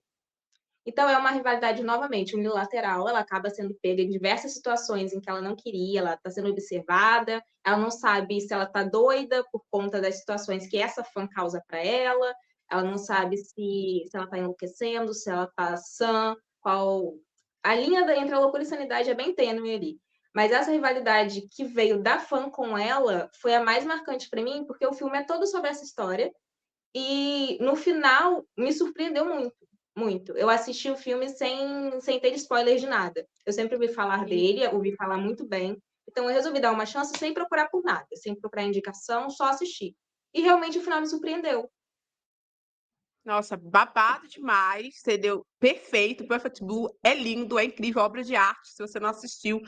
Então é uma rivalidade novamente unilateral, ela acaba sendo pega em diversas situações em que ela não queria, ela está sendo observada, ela não sabe se ela está doida por conta das situações que essa fã causa para ela não sabe se ela está enlouquecendo, se ela está sã, qual... A linha entre a loucura e a sanidade é bem tênue ali. Mas essa rivalidade que veio da fã com ela foi a mais marcante para mim, porque o filme é todo sobre essa história, e no final me surpreendeu muito, muito. Eu assisti o filme sem ter spoiler de nada. Eu sempre ouvi falar dele, ouvi falar muito bem. Então eu resolvi dar uma chance sem procurar por nada, sem procurar indicação, só assistir. E realmente o final me surpreendeu. Nossa, babado demais, entendeu? Perfeito, Perfect Blue é lindo, é incrível, obra de arte. Se você não assistiu,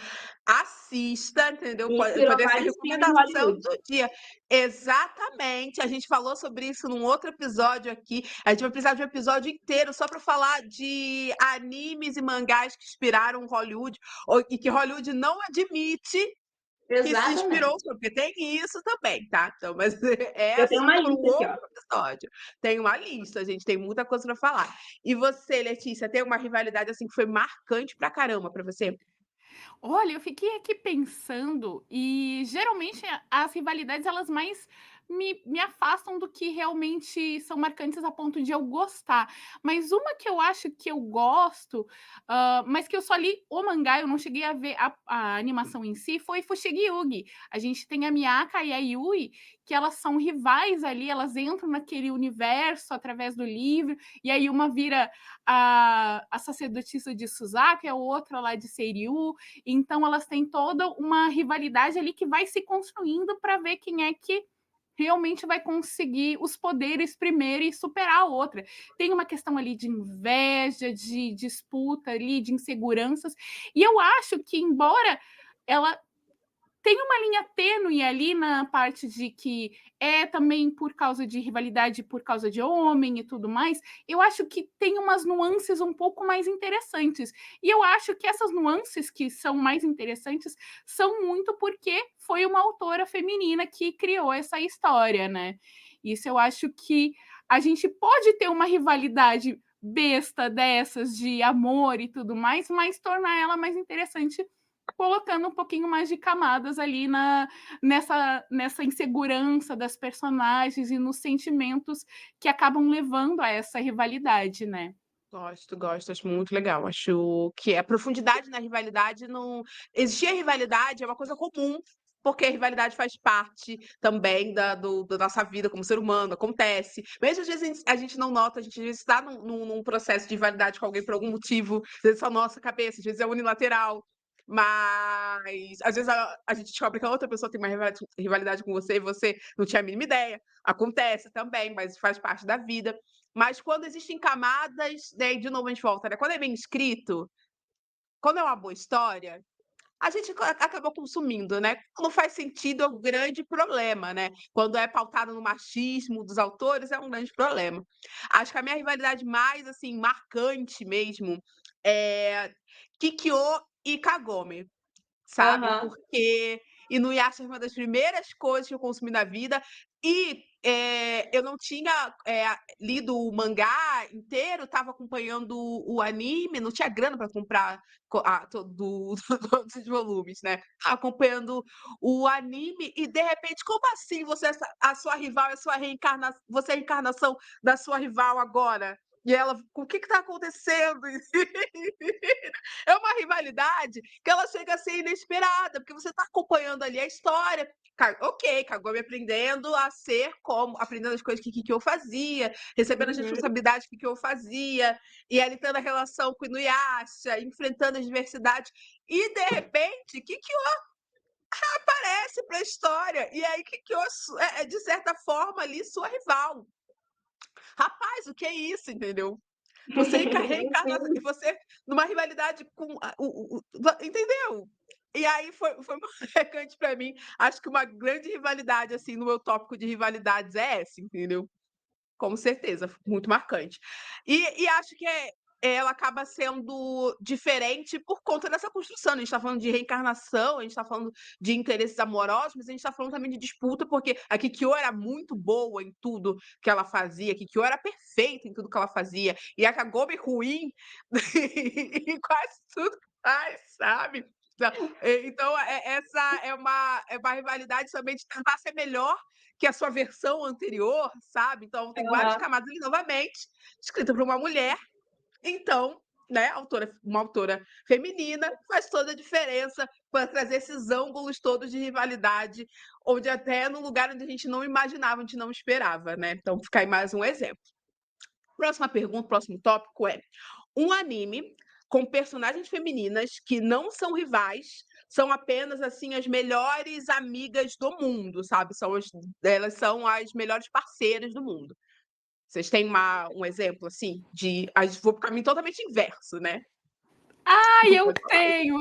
assista, entendeu? Inspirou Poderia ser a vários filmes de recomendação Hollywood. do dia. Exatamente, a gente falou sobre isso num outro episódio aqui. A gente vai precisar de um episódio inteiro só para falar de animes e mangás que inspiraram Hollywood, e que Hollywood não admite que se inspirou, Exatamente. porque tem isso também, tá? Então, mas é Eu tenho uma assunto para um lista aqui, ó. outro episódio. Tem uma lista, gente, tem muita coisa para falar. E você, Letícia, tem uma rivalidade assim que foi marcante pra caramba para você? Olha, eu fiquei aqui pensando e geralmente as rivalidades elas mais me afastam do que realmente são marcantes a ponto de eu gostar. Mas uma que eu acho que eu gosto, mas que eu só li o mangá, eu não cheguei a ver a animação em si, foi Fushigi Yugi. A gente tem a Miyaka e a Yui, que elas são rivais ali, elas entram naquele universo através do livro, e aí uma vira a sacerdotisa de Suzaku, e a outra lá de Seiryu, então elas têm toda uma rivalidade ali que vai se construindo para ver quem é que realmente vai conseguir os poderes primeiro e superar a outra. Tem uma questão ali de inveja, de disputa ali, de inseguranças. E eu acho que, embora ela tem uma linha tênue ali na parte de que é também por causa de rivalidade, por causa de homem e tudo mais, eu acho que tem umas nuances um pouco mais interessantes. E eu acho que essas nuances que são mais interessantes são muito porque foi uma autora feminina que criou essa história, né? Isso eu acho que a gente pode ter uma rivalidade besta dessas de amor e tudo mais, mas tornar ela mais interessante colocando um pouquinho mais de camadas ali nessa insegurança das personagens e nos sentimentos que acabam levando a essa rivalidade, né. Gosto, gosto, acho muito legal. Acho que a profundidade na rivalidade não. Existir a rivalidade é uma coisa comum, porque a rivalidade faz parte também da nossa vida como ser humano, acontece. Mesmo às vezes a gente não nota, a gente às vezes está num processo de rivalidade com alguém por algum motivo, às vezes é só nossa cabeça, às vezes é unilateral. Mas às vezes a gente descobre que a outra pessoa tem uma rivalidade com você e você não tinha a mínima ideia. Acontece também, mas faz parte da vida. Mas quando existem camadas, né, e de novo a gente volta, né? Quando é bem escrito, quando é uma boa história, a gente acaba consumindo, né? Quando faz sentido é um grande problema, né? Quando é pautado no machismo dos autores, é um grande problema. Acho que a minha rivalidade mais, assim, marcante mesmo é Kikyo e Kagome. Sabe, Aham. porque Inuyasha é uma das primeiras coisas que eu consumi na vida e, eu não tinha, lido o mangá inteiro, estava acompanhando o anime, não tinha grana para comprar todos os volumes, né. Estava acompanhando o anime e, de repente, como assim a sua rival é você é a reencarnação da sua rival agora? E ela: "O que está acontecendo?" É uma rivalidade que ela chega a ser inesperada, porque você está acompanhando ali a história. Ok, Kagome aprendendo a ser como, aprendendo as coisas que Kikyo fazia, recebendo as Uhum. responsabilidades que Kikyo fazia, e ali tendo a relação com Inuyasha, enfrentando as diversidades. E, de repente, Kikyo aparece para a história. E aí, Kikyo é, de certa forma, ali, sua rival. Rapaz, o que é isso, entendeu? Você reencarna e você numa rivalidade com entendeu? E aí foi marcante pra mim, acho que uma grande rivalidade, assim, no meu tópico de rivalidades é essa, entendeu? Com certeza, muito marcante. E acho que ela acaba sendo diferente por conta dessa construção, né, a gente tá falando de reencarnação, a gente tá falando de interesses amorosos, mas a gente tá falando também de disputa, porque a Kikyo era muito boa em tudo que ela fazia, a Kikyo era perfeita em tudo que ela fazia, e a Kagome ruim em quase tudo que faz, sabe. Então, essa é uma rivalidade também de tentar ser melhor que a sua versão anterior, sabe? Então tem várias Aham. camadas ali, novamente, escrita por uma mulher, então, né, uma autora feminina, faz toda a diferença para trazer esses ângulos todos de rivalidade, onde até no lugar onde a gente não imaginava, a gente não esperava, né? Então fica aí mais um exemplo. Próxima pergunta, próximo tópico é: um anime com personagens femininas que não são rivais, são apenas assim as melhores amigas do mundo, sabe? Elas são as melhores parceiras do mundo. Vocês têm um exemplo, assim, vou pro caminho totalmente inverso, né? Eu tenho.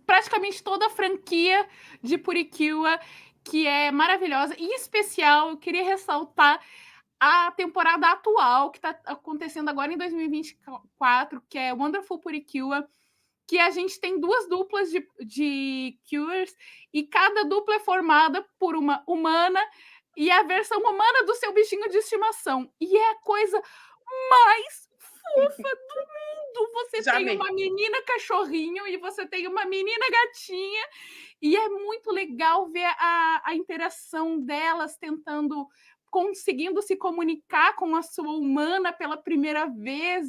Praticamente toda a franquia de Purikiwa, que é maravilhosa. Em especial, eu queria ressaltar a temporada atual, que está acontecendo agora em 2024, que é Wonderful Purikiwa, que a gente tem 2 duplas de Cures, e cada dupla é formada por uma humana e a versão humana do seu bichinho de estimação. E é a coisa mais fofa do mundo. Você Já tem amei. uma menina cachorrinho e você tem uma menina gatinha, e é muito legal ver a interação delas conseguindo se comunicar com a sua humana pela primeira vez,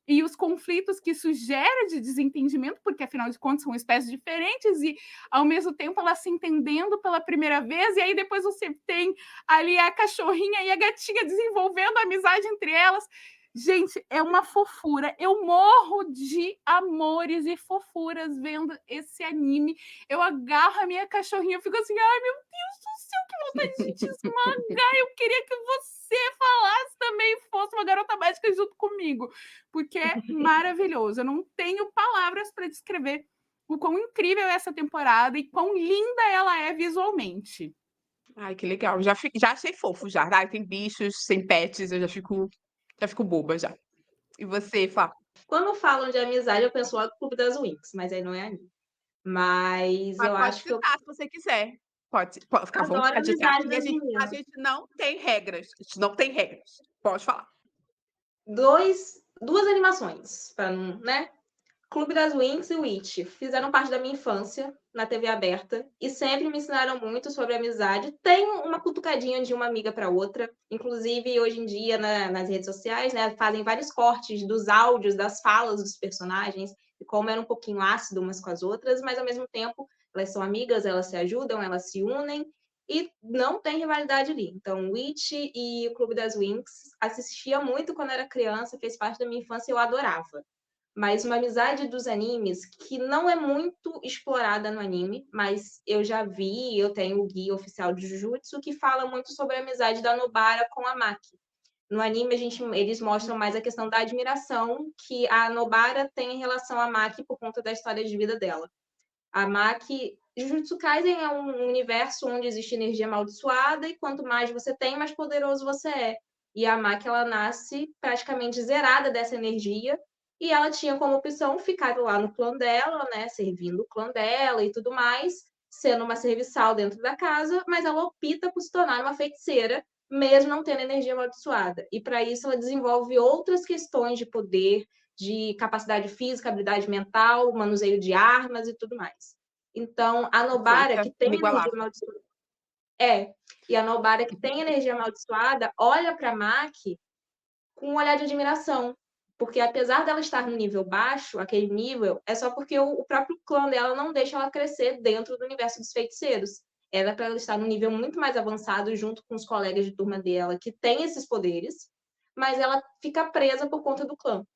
e os conflitos que isso gera de desentendimento, porque afinal de contas são espécies diferentes, e ao mesmo tempo elas se entendendo pela primeira vez, e aí depois você tem ali a cachorrinha e a gatinha desenvolvendo amizade entre elas. Gente, é uma fofura. Eu morro de amores e fofuras vendo esse anime. Eu agarro a minha cachorrinha e fico assim, ai meu Deus do céu, que vontade de te esmagar. Eu queria que você falasse também e fosse uma garota mágica junto comigo, porque é maravilhoso. Eu não tenho palavras para descrever o quão incrível é essa temporada e quão linda ela é visualmente. Ai, que legal. Já achei fofo já. Ai, tem bichos, sem pets, eu já fico boba já. E você, Flá? Quando falam de amizade, eu penso logo no Clube das Winx, mas aí não é anime. Mas Mas eu pode acho que eu citar se você quiser. Pode ficar à adoro a vontade, até amizade aqui das a meninas. gente não tem regras. A gente não tem regras. Pode falar. Duas animações, para não, né? Clube das Winx e Witch fizeram parte da minha infância na TV aberta e sempre me ensinaram muito sobre amizade. Tem uma cutucadinha de uma amiga para outra, inclusive hoje em dia nas redes sociais, né, fazem vários cortes dos áudios, das falas dos personagens, e como era um pouquinho ácido umas com as outras, mas ao mesmo tempo elas são amigas, elas se ajudam, elas se unem e não tem rivalidade ali. Então, Witch e o Clube das Winx assistia muito quando era criança, fez parte da minha infância e eu adorava. Mas uma amizade dos animes que não é muito explorada no anime, mas eu já vi, eu tenho o guia oficial de Jujutsu que fala muito sobre a amizade da Nobara com a Maki. No anime, eles mostram mais a questão da admiração que a Nobara tem em relação à Maki por conta da história de vida dela. A Maki... Jujutsu Kaisen é um universo onde existe energia amaldiçoada e quanto mais você tem, mais poderoso você é. E a Maki, ela nasce praticamente zerada dessa energia e ela tinha como opção ficar lá no clã dela, né, servindo o clã dela e tudo mais, sendo uma serviçal dentro da casa, mas ela opta por se tornar uma feiticeira, mesmo não tendo energia amaldiçoada. E para isso ela desenvolve outras questões de poder, de capacidade física, habilidade mental, manuseio de armas e tudo mais. Então, a Nobara, Perfeita, que tem energia inigualável. amaldiçoada, e a Nobara, que tem energia amaldiçoada, olha para a Maki com um olhar de admiração. Porque apesar dela estar no nível baixo, aquele nível, é só porque o próprio clã dela não deixa ela crescer dentro do universo dos feiticeiros. Era para ela estar num nível muito mais avançado, junto com os colegas de turma dela, que têm esses poderes, mas ela fica presa por conta do clã.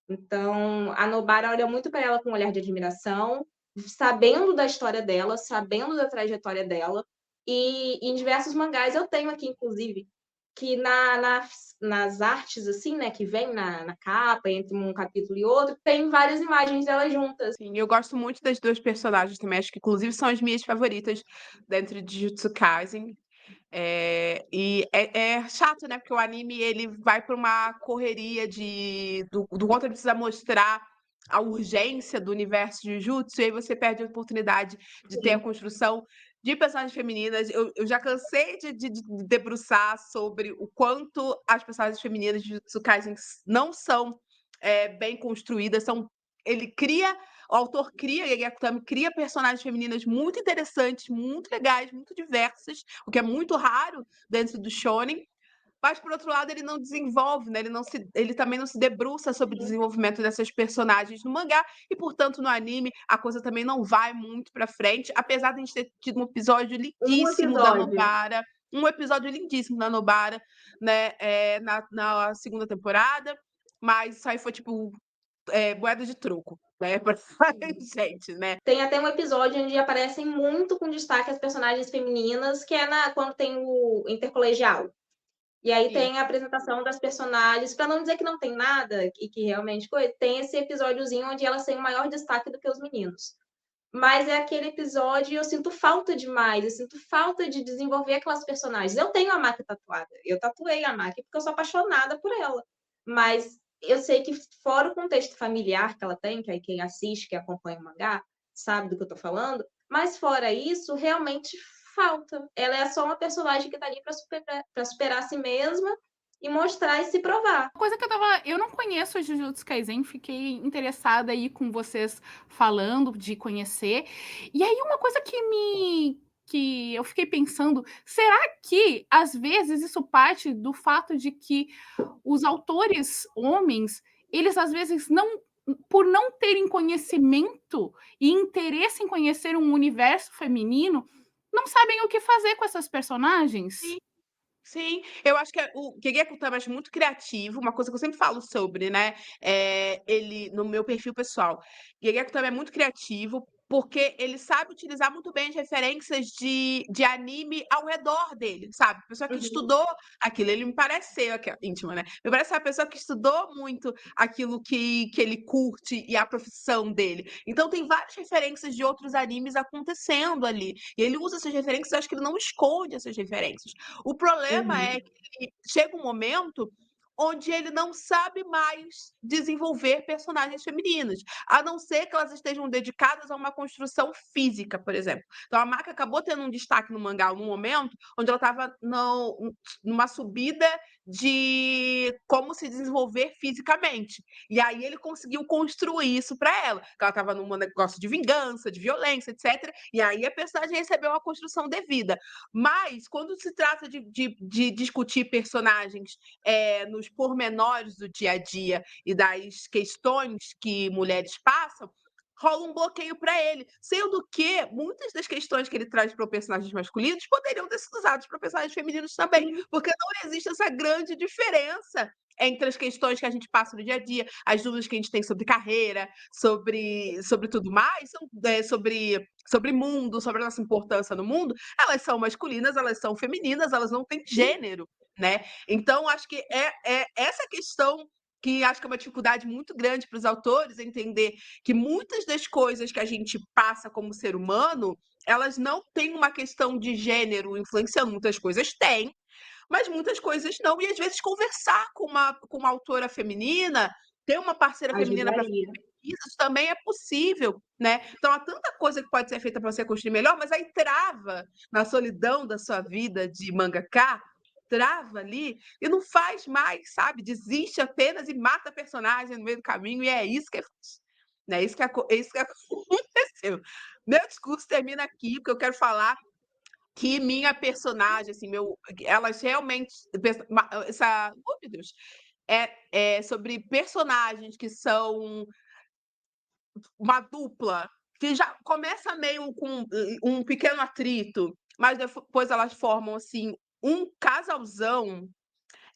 Então, a Nobara olha muito para ela com um olhar de admiração, sabendo da história dela, sabendo da trajetória dela. E em diversos mangás, eu tenho aqui, inclusive, que nas artes, assim, né, que vem na capa, entre um capítulo e outro, tem várias imagens delas juntas. Sim, eu gosto muito das duas personagens também, acho que inclusive são as minhas favoritas dentro de Jujutsu Kaisen. É chato, né? Porque o anime ele vai para uma correria do quanto ele precisa mostrar a urgência do universo de Jujutsu, e aí você perde a oportunidade de ter a construção de personagens femininas. Eu já cansei de debruçar sobre o quanto as personagens femininas de Jujutsu Kaisen não são bem construídas, ele cria. O autor cria, e a Akutami cria personagens femininas muito interessantes, muito legais, muito diversas, o que é muito raro dentro do shonen. Mas, por outro lado, ele não desenvolve, né? Ele também não se debruça sobre o desenvolvimento dessas personagens no mangá, e, portanto, no anime, a coisa também não vai muito pra frente, apesar de a gente ter tido um episódio lindíssimo da Nobara, né? Na segunda temporada, mas isso aí foi tipo moeda de troco, né? Pra gente, né? Tem até um episódio onde aparecem muito com destaque as personagens femininas, que é quando tem o intercolegial. E aí Sim. tem a apresentação das personagens, para não dizer que não tem nada e que realmente coisa, tem esse episódiozinho onde elas têm um maior destaque do que os meninos. Mas é aquele episódio e eu sinto falta demais, eu sinto falta de desenvolver aquelas personagens. Eu tenho a Maki tatuada, eu tatuei a Maki porque eu sou apaixonada por ela. Mas eu sei que fora o contexto familiar que ela tem, que aí quem assiste, que acompanha o mangá, sabe do que eu tô falando, mas fora isso, realmente falta. Ela é só uma personagem que tá ali para superar a si mesma e mostrar e se provar. Coisa que eu não conheço o Jujutsu Kaisen, fiquei interessada aí com vocês falando de conhecer. E aí uma coisa que eu fiquei pensando, será que às vezes isso parte do fato de que os autores homens, eles às vezes não, por não terem conhecimento e interesse em conhecer um universo feminino, não sabem o que fazer com essas personagens? Sim. Sim, eu acho que o Gegeko também é muito criativo, uma coisa que eu sempre falo sobre, né, ele no meu perfil pessoal. Gegeko também é muito criativo, porque ele sabe utilizar muito bem as referências de anime ao redor dele, sabe. Pessoa que Uhum, estudou aquilo, ele me parece ser aqui íntima, né, me parece ser uma pessoa que estudou muito aquilo que ele curte e a profissão dele. Então tem várias referências de outros animes acontecendo ali, e ele usa essas referências, eu acho que ele não esconde essas referências. O problema uhum. é que chega um momento onde ele não sabe mais desenvolver personagens femininas, a não ser que elas estejam dedicadas a uma construção física, por exemplo. Então a Maka acabou tendo um destaque no mangá num momento onde ela estava numa subida de como se desenvolver fisicamente. E aí ele conseguiu construir isso para ela. Que ela estava num negócio de vingança, de violência, etc. E aí a personagem recebeu uma construção devida. Mas, quando se trata de discutir personagens nos pormenores do dia a dia e das questões que mulheres passam, rola um bloqueio para ele. Sendo que muitas das questões que ele traz para personagens masculinos poderiam ter sido usadas para personagens femininos também, Sim. porque não existe essa grande diferença entre as questões que a gente passa no dia a dia, as dúvidas que a gente tem sobre carreira, sobre tudo mais, sobre mundo, sobre a nossa importância no mundo, elas são masculinas, elas são femininas, elas não têm gênero, né? Então, acho que é essa questão que acho que é uma dificuldade muito grande para os autores entender que muitas das coisas que a gente passa como ser humano, elas não têm uma questão de gênero influenciando. Muitas coisas têm, mas muitas coisas não. E às vezes conversar com uma autora feminina, ter uma parceira feminina para Ajudaria. isso também é possível, né? Então há tanta coisa que pode ser feita para você construir melhor, mas aí trava na solidão da sua vida de mangaka, trava ali e não faz mais, sabe? Desiste apenas e mata a personagem no meio do caminho, e é isso que é, né? É isso que aconteceu. Meu discurso termina aqui, porque eu quero falar que minha personagem, assim, elas realmente, oh, meu Deus, é sobre personagens que são uma dupla que já começa meio com um pequeno atrito, mas depois elas formam assim um casalzão.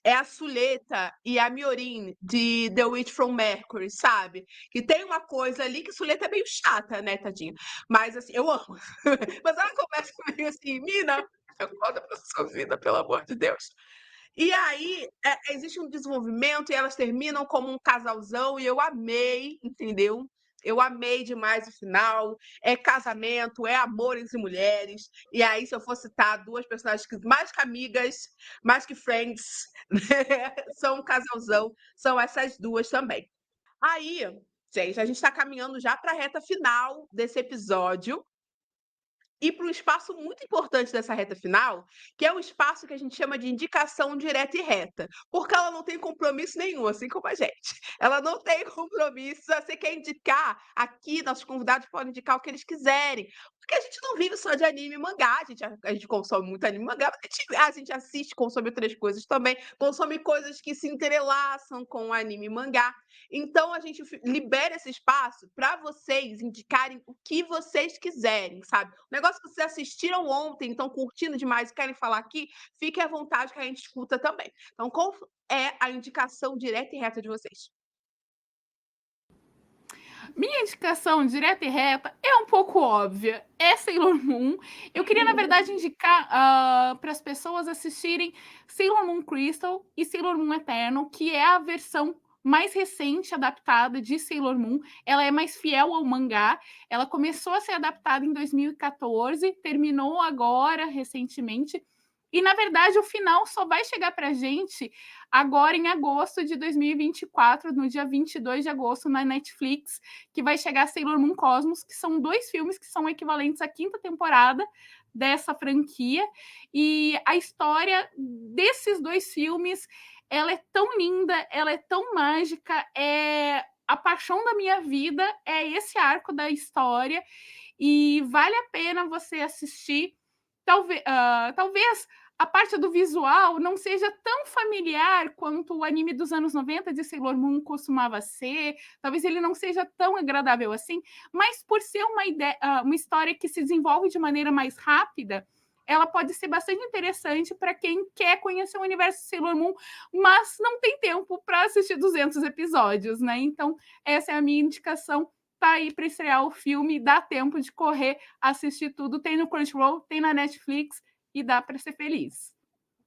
É a Suleta e a Miorin de The Witch from Mercury, sabe? Que tem uma coisa ali que Suleta é meio chata, né, tadinha? Mas assim, eu amo. Mas ela começa meio assim, mina, acorda pra sua vida, pelo amor de Deus. E aí, existe um desenvolvimento e elas terminam como um casalzão e eu amei, entendeu? Eu amei demais o final. É casamento, é amor entre mulheres. E aí, se eu for citar duas personagens que mais que amigas, mais que friends, né? São um casalzão, são essas duas também. Aí, gente, a gente está caminhando já para a reta final desse episódio e para um espaço muito importante dessa reta final, que é o espaço que a gente chama de indicação direta e reta, porque ela não tem compromisso nenhum, assim como a gente. Ela não tem compromisso. Você quer indicar, aqui nossos convidados podem indicar o que eles quiserem, porque a gente não vive só de anime e mangá, a gente consome muito anime e mangá, mas a gente assiste, consome outras coisas também, consome coisas que se entrelaçam com o anime e mangá. Então, a gente libera esse espaço para vocês indicarem o que vocês quiserem, sabe? O negócio que vocês assistiram ontem, estão curtindo demais e querem falar aqui, fiquem à vontade que a gente escuta também. Então, qual é a indicação direta e reta de vocês? Minha indicação direta e reta é um pouco óbvia, é Sailor Moon. Eu queria, na verdade, indicar para as pessoas assistirem Sailor Moon Crystal e Sailor Moon Eternal, que é a versão mais recente adaptada de Sailor Moon. Ela é mais fiel ao mangá. Ela começou a ser adaptada em 2014, terminou agora, recentemente. E, na verdade, o final só vai chegar para a gente agora em agosto de 2024, no dia 22 de agosto, na Netflix, que vai chegar Sailor Moon Cosmos, que são 2 filmes que são equivalentes à 5ª temporada dessa franquia. E a história desses 2 filmes, ela é tão linda, ela é tão mágica, é a paixão da minha vida, é esse arco da história, e vale a pena você assistir. Talvez a parte do visual não seja tão familiar quanto o anime dos anos 90 de Sailor Moon costumava ser, talvez ele não seja tão agradável assim, mas por ser uma história que se desenvolve de maneira mais rápida, ela pode ser bastante interessante para quem quer conhecer o universo de Sailor Moon, mas não tem tempo para assistir 200 episódios, né? Então, essa é a minha indicação. Tá aí para estrear o filme, dá tempo de correr, assistir tudo. Tem no Crunchyroll, tem na Netflix e dá para ser feliz.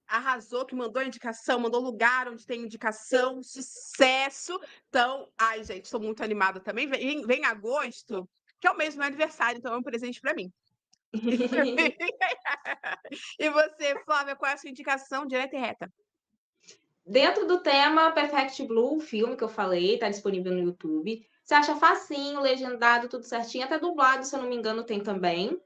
Arrasou, que mandou indicação, mandou lugar onde tem indicação, sucesso. Então, ai, gente, estou muito animada também. Vem agosto, que é o mês do meu aniversário, então é um presente para mim. E você, Flávia, qual é a sua indicação direta e reta? Dentro do tema Perfect Blue, o filme que eu falei, tá disponível no YouTube. Você acha facinho, legendado, tudo certinho, até dublado, se eu não me engano, tem também.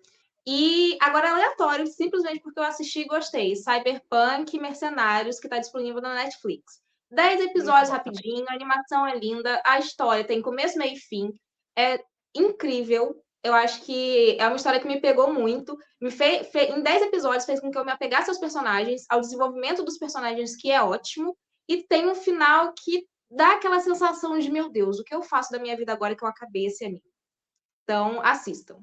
E agora é aleatório, simplesmente porque eu assisti e gostei. Cyberpunk Mercenários, que está disponível na Netflix. 10 episódios rapidinho, a animação é linda, a história tem começo, meio e fim. É incrível. Eu acho que é uma história que me pegou muito. Em 10 episódios fez com que eu me apegasse aos personagens, ao desenvolvimento dos personagens, que é ótimo. E tem um final que dá aquela sensação de, meu Deus, o que eu faço da minha vida agora que eu acabei esse anime? Então, assistam.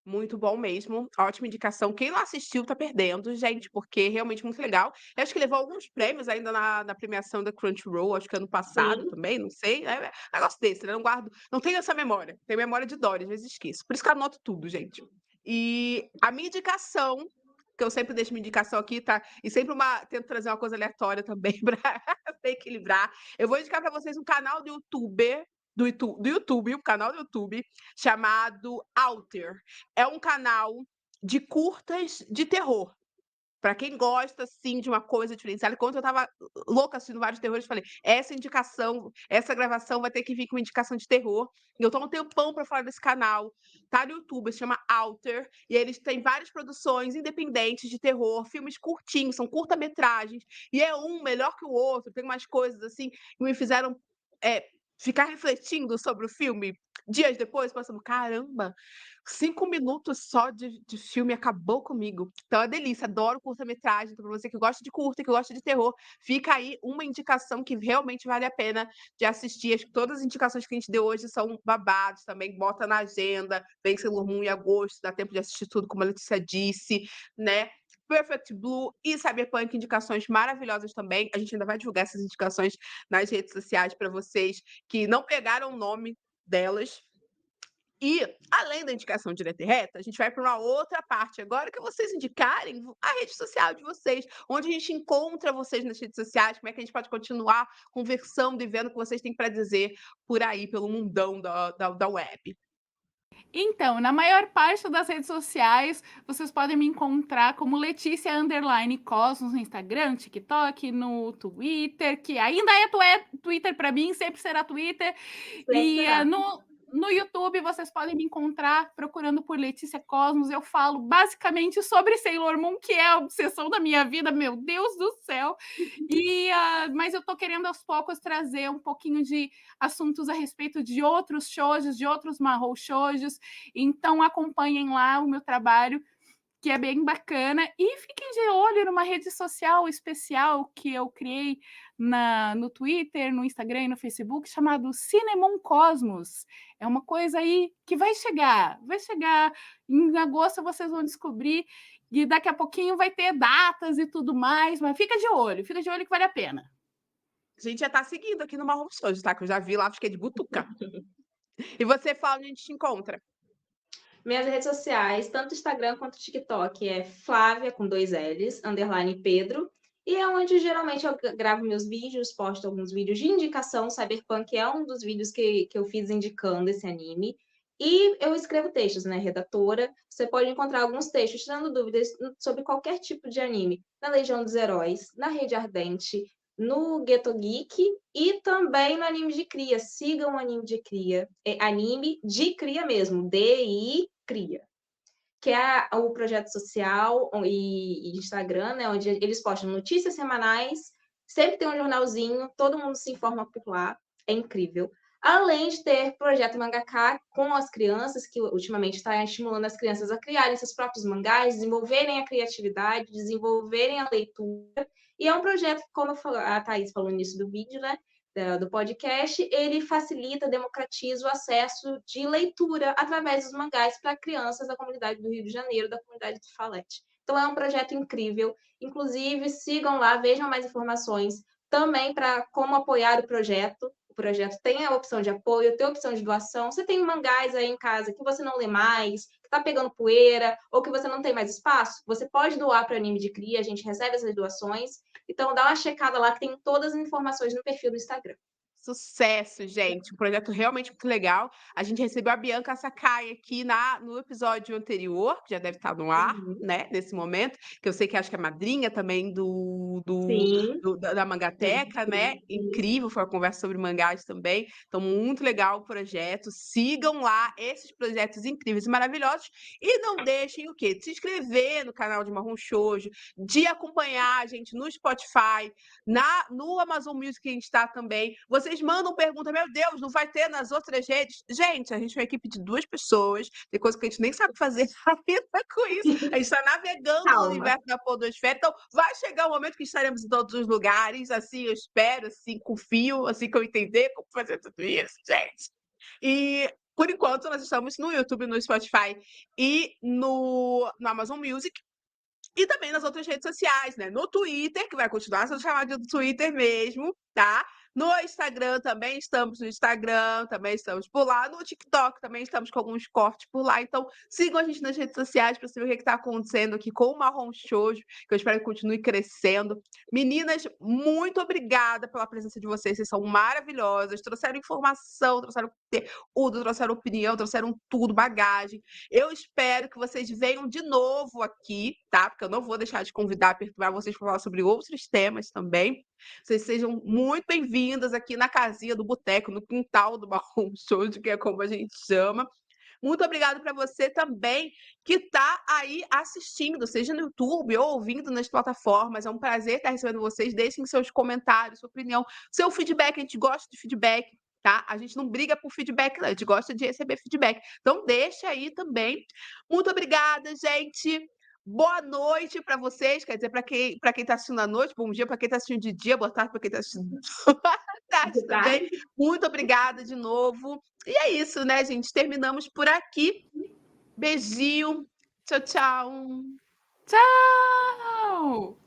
Muito bom mesmo, ótima indicação. Quem não assistiu tá perdendo, gente, porque é realmente muito legal. Eu acho que levou alguns prêmios ainda na premiação da Crunchyroll, acho que ano passado Sim. também, não sei. É negócio desse, né? Não guardo, não tenho essa memória. Tenho memória de Dory, às vezes esqueço. Por isso que eu anoto tudo, gente. E a minha indicação, que eu sempre deixo minha indicação aqui, tá? E sempre tento trazer uma coisa aleatória também para equilibrar. Eu vou indicar para vocês um canal do YouTube, um canal do YouTube chamado Alter. É um canal de curtas de terror. Para quem gosta, assim, de uma coisa diferenciada. Quando eu estava louca assistindo vários terrores, eu falei: essa indicação, essa gravação vai ter que vir com uma indicação de terror. E eu tô um tempão para falar desse canal. Tá no YouTube, se chama Alter. E eles têm várias produções independentes de terror, filmes curtinhos, são curta-metragens. E é um melhor que o outro. Tem umas coisas, assim, que me fizeram ficar refletindo sobre o filme dias depois, pensando: caramba, 5 minutos só de filme acabou comigo. Então é delícia, adoro curta-metragem. Então, para você que gosta de curta, que gosta de terror, fica aí uma indicação que realmente vale a pena de assistir. Acho que todas as indicações que a gente deu hoje são babados também. Bota na agenda, vem Sailor Moon em agosto, dá tempo de assistir tudo, como a Letícia disse, né? Perfect Blue e Cyberpunk, indicações maravilhosas também. A gente ainda vai divulgar essas indicações nas redes sociais para vocês que não pegaram o nome delas. E, além da indicação direta e reta, a gente vai para uma outra parte agora, que é vocês indicarem a rede social de vocês, onde a gente encontra vocês nas redes sociais, como é que a gente pode continuar conversando e vendo o que vocês têm para dizer por aí, pelo mundão da web. Então, na maior parte das redes sociais, vocês podem me encontrar como Letícia Cosmos no Instagram, TikTok, no Twitter, que ainda é Twitter para mim, sempre será Twitter. E no YouTube vocês podem me encontrar procurando por Letícia Cosmos. Eu falo basicamente sobre Sailor Moon, que é a obsessão da minha vida, meu Deus do céu. Mas eu tô querendo aos poucos trazer um pouquinho de assuntos a respeito de outros shoujos, de outros mahou shoujos. Então acompanhem lá o meu trabalho, que é bem bacana. E fiquem de olho numa rede social especial que eu criei no Twitter, no Instagram e no Facebook, chamado Cinemon Cosmos. É uma coisa aí que vai chegar. Em agosto vocês vão descobrir, e daqui a pouquinho vai ter datas e tudo mais, mas fica de olho que vale a pena. A gente já está seguindo aqui no Marrom Shoujo, tá? Que eu já vi lá, fiquei de butuca. E você fala onde a gente te encontra? Minhas redes sociais, tanto Instagram quanto TikTok, é Flávia, com 2 L's, underline Pedro. E é onde geralmente eu gravo meus vídeos, posto alguns vídeos de indicação. Cyberpunk é um dos vídeos que eu fiz indicando esse anime. E eu escrevo textos, né? Redatora. Você pode encontrar alguns textos tirando dúvidas sobre qualquer tipo de anime. Na Legião dos Heróis, na Rede Ardente, no Ghetto Geek e também no Anime de Cria. Sigam o Anime de Cria. É anime de Cria mesmo, DI Cria. Que é o projeto social e Instagram, né, onde eles postam notícias semanais, sempre tem um jornalzinho, todo mundo se informa por lá, é incrível. Além de ter projeto Mangaká com as crianças, que ultimamente está estimulando as crianças a criarem seus próprios mangás, desenvolverem a criatividade, desenvolverem a leitura. E é um projeto que, como a Thaís falou no início do vídeo, né, do podcast, ele facilita, democratiza o acesso de leitura através dos mangás para crianças da comunidade do Rio de Janeiro, da comunidade do Falete. Então é um projeto incrível. Inclusive, sigam lá, vejam mais informações também para como apoiar o projeto. O projeto tem a opção de apoio, tem a opção de doação. Você tem mangás aí em casa que você não lê mais, que está pegando poeira, ou que você não tem mais espaço, você pode doar para o Anime de Cria, a gente recebe essas doações. Então, dá uma checada lá que tem todas as informações no perfil do Instagram. Sucesso, gente. Um projeto realmente muito legal. A gente recebeu a Bianca Sakai aqui no episódio anterior, que já deve estar no ar, né? Nesse momento, que eu sei que acho que é madrinha também Sim. da Mangateca, né? Incrível, foi uma conversa sobre mangás também. Então, muito legal o projeto. Sigam lá esses projetos incríveis e maravilhosos. E não deixem o quê? De se inscrever no canal de Marrom Shoujo, de acompanhar a gente no Spotify, no Amazon Music a gente está também. Vocês mandam pergunta, meu Deus, não vai ter nas outras redes? Gente, a gente é uma equipe de 2 pessoas, tem coisa que a gente nem sabe fazer ainda com isso. A gente está navegando no universo da podosfera, então vai chegar o momento que estaremos em todos os lugares, assim, eu espero, assim, confio, assim que eu entender como fazer tudo isso, gente. E por enquanto nós estamos no YouTube, no Spotify e no Amazon Music. E também nas outras redes sociais, né? No Twitter, que vai continuar sendo chamado de Twitter mesmo, tá? No Instagram também estamos no Instagram, também estamos por lá. No TikTok também estamos com alguns cortes por lá. Então, sigam a gente nas redes sociais para saber o que está acontecendo aqui com o Marrom Shoujo, que eu espero que continue crescendo. Meninas, muito obrigada pela presença de vocês. Vocês são maravilhosas. Trouxeram informação, trouxeram conteúdo, trouxeram opinião, trouxeram tudo, bagagem. Eu espero que vocês venham de novo aqui, tá? Porque eu não vou deixar de convidar, perturbar vocês para falar sobre outros temas também. Vocês sejam muito bem-vindas aqui na casinha do boteco, no quintal do Marrom Shoujo, que é como a gente chama. Muito obrigada para você também que está aí assistindo, seja no YouTube ou ouvindo nas plataformas. É um prazer estar recebendo vocês. Deixem seus comentários, sua opinião, seu feedback. A gente gosta de feedback, tá? A gente não briga por feedback, não. A gente gosta de receber feedback. Então, deixa aí também. Muito obrigada, gente. Boa noite para vocês, quer dizer, para quem está assistindo à noite, bom dia para quem está assistindo de dia, boa tarde para quem está assistindo à tarde também. Muito obrigada de novo. E é isso, né, gente? Terminamos por aqui. Beijinho. Tchau, tchau. Tchau!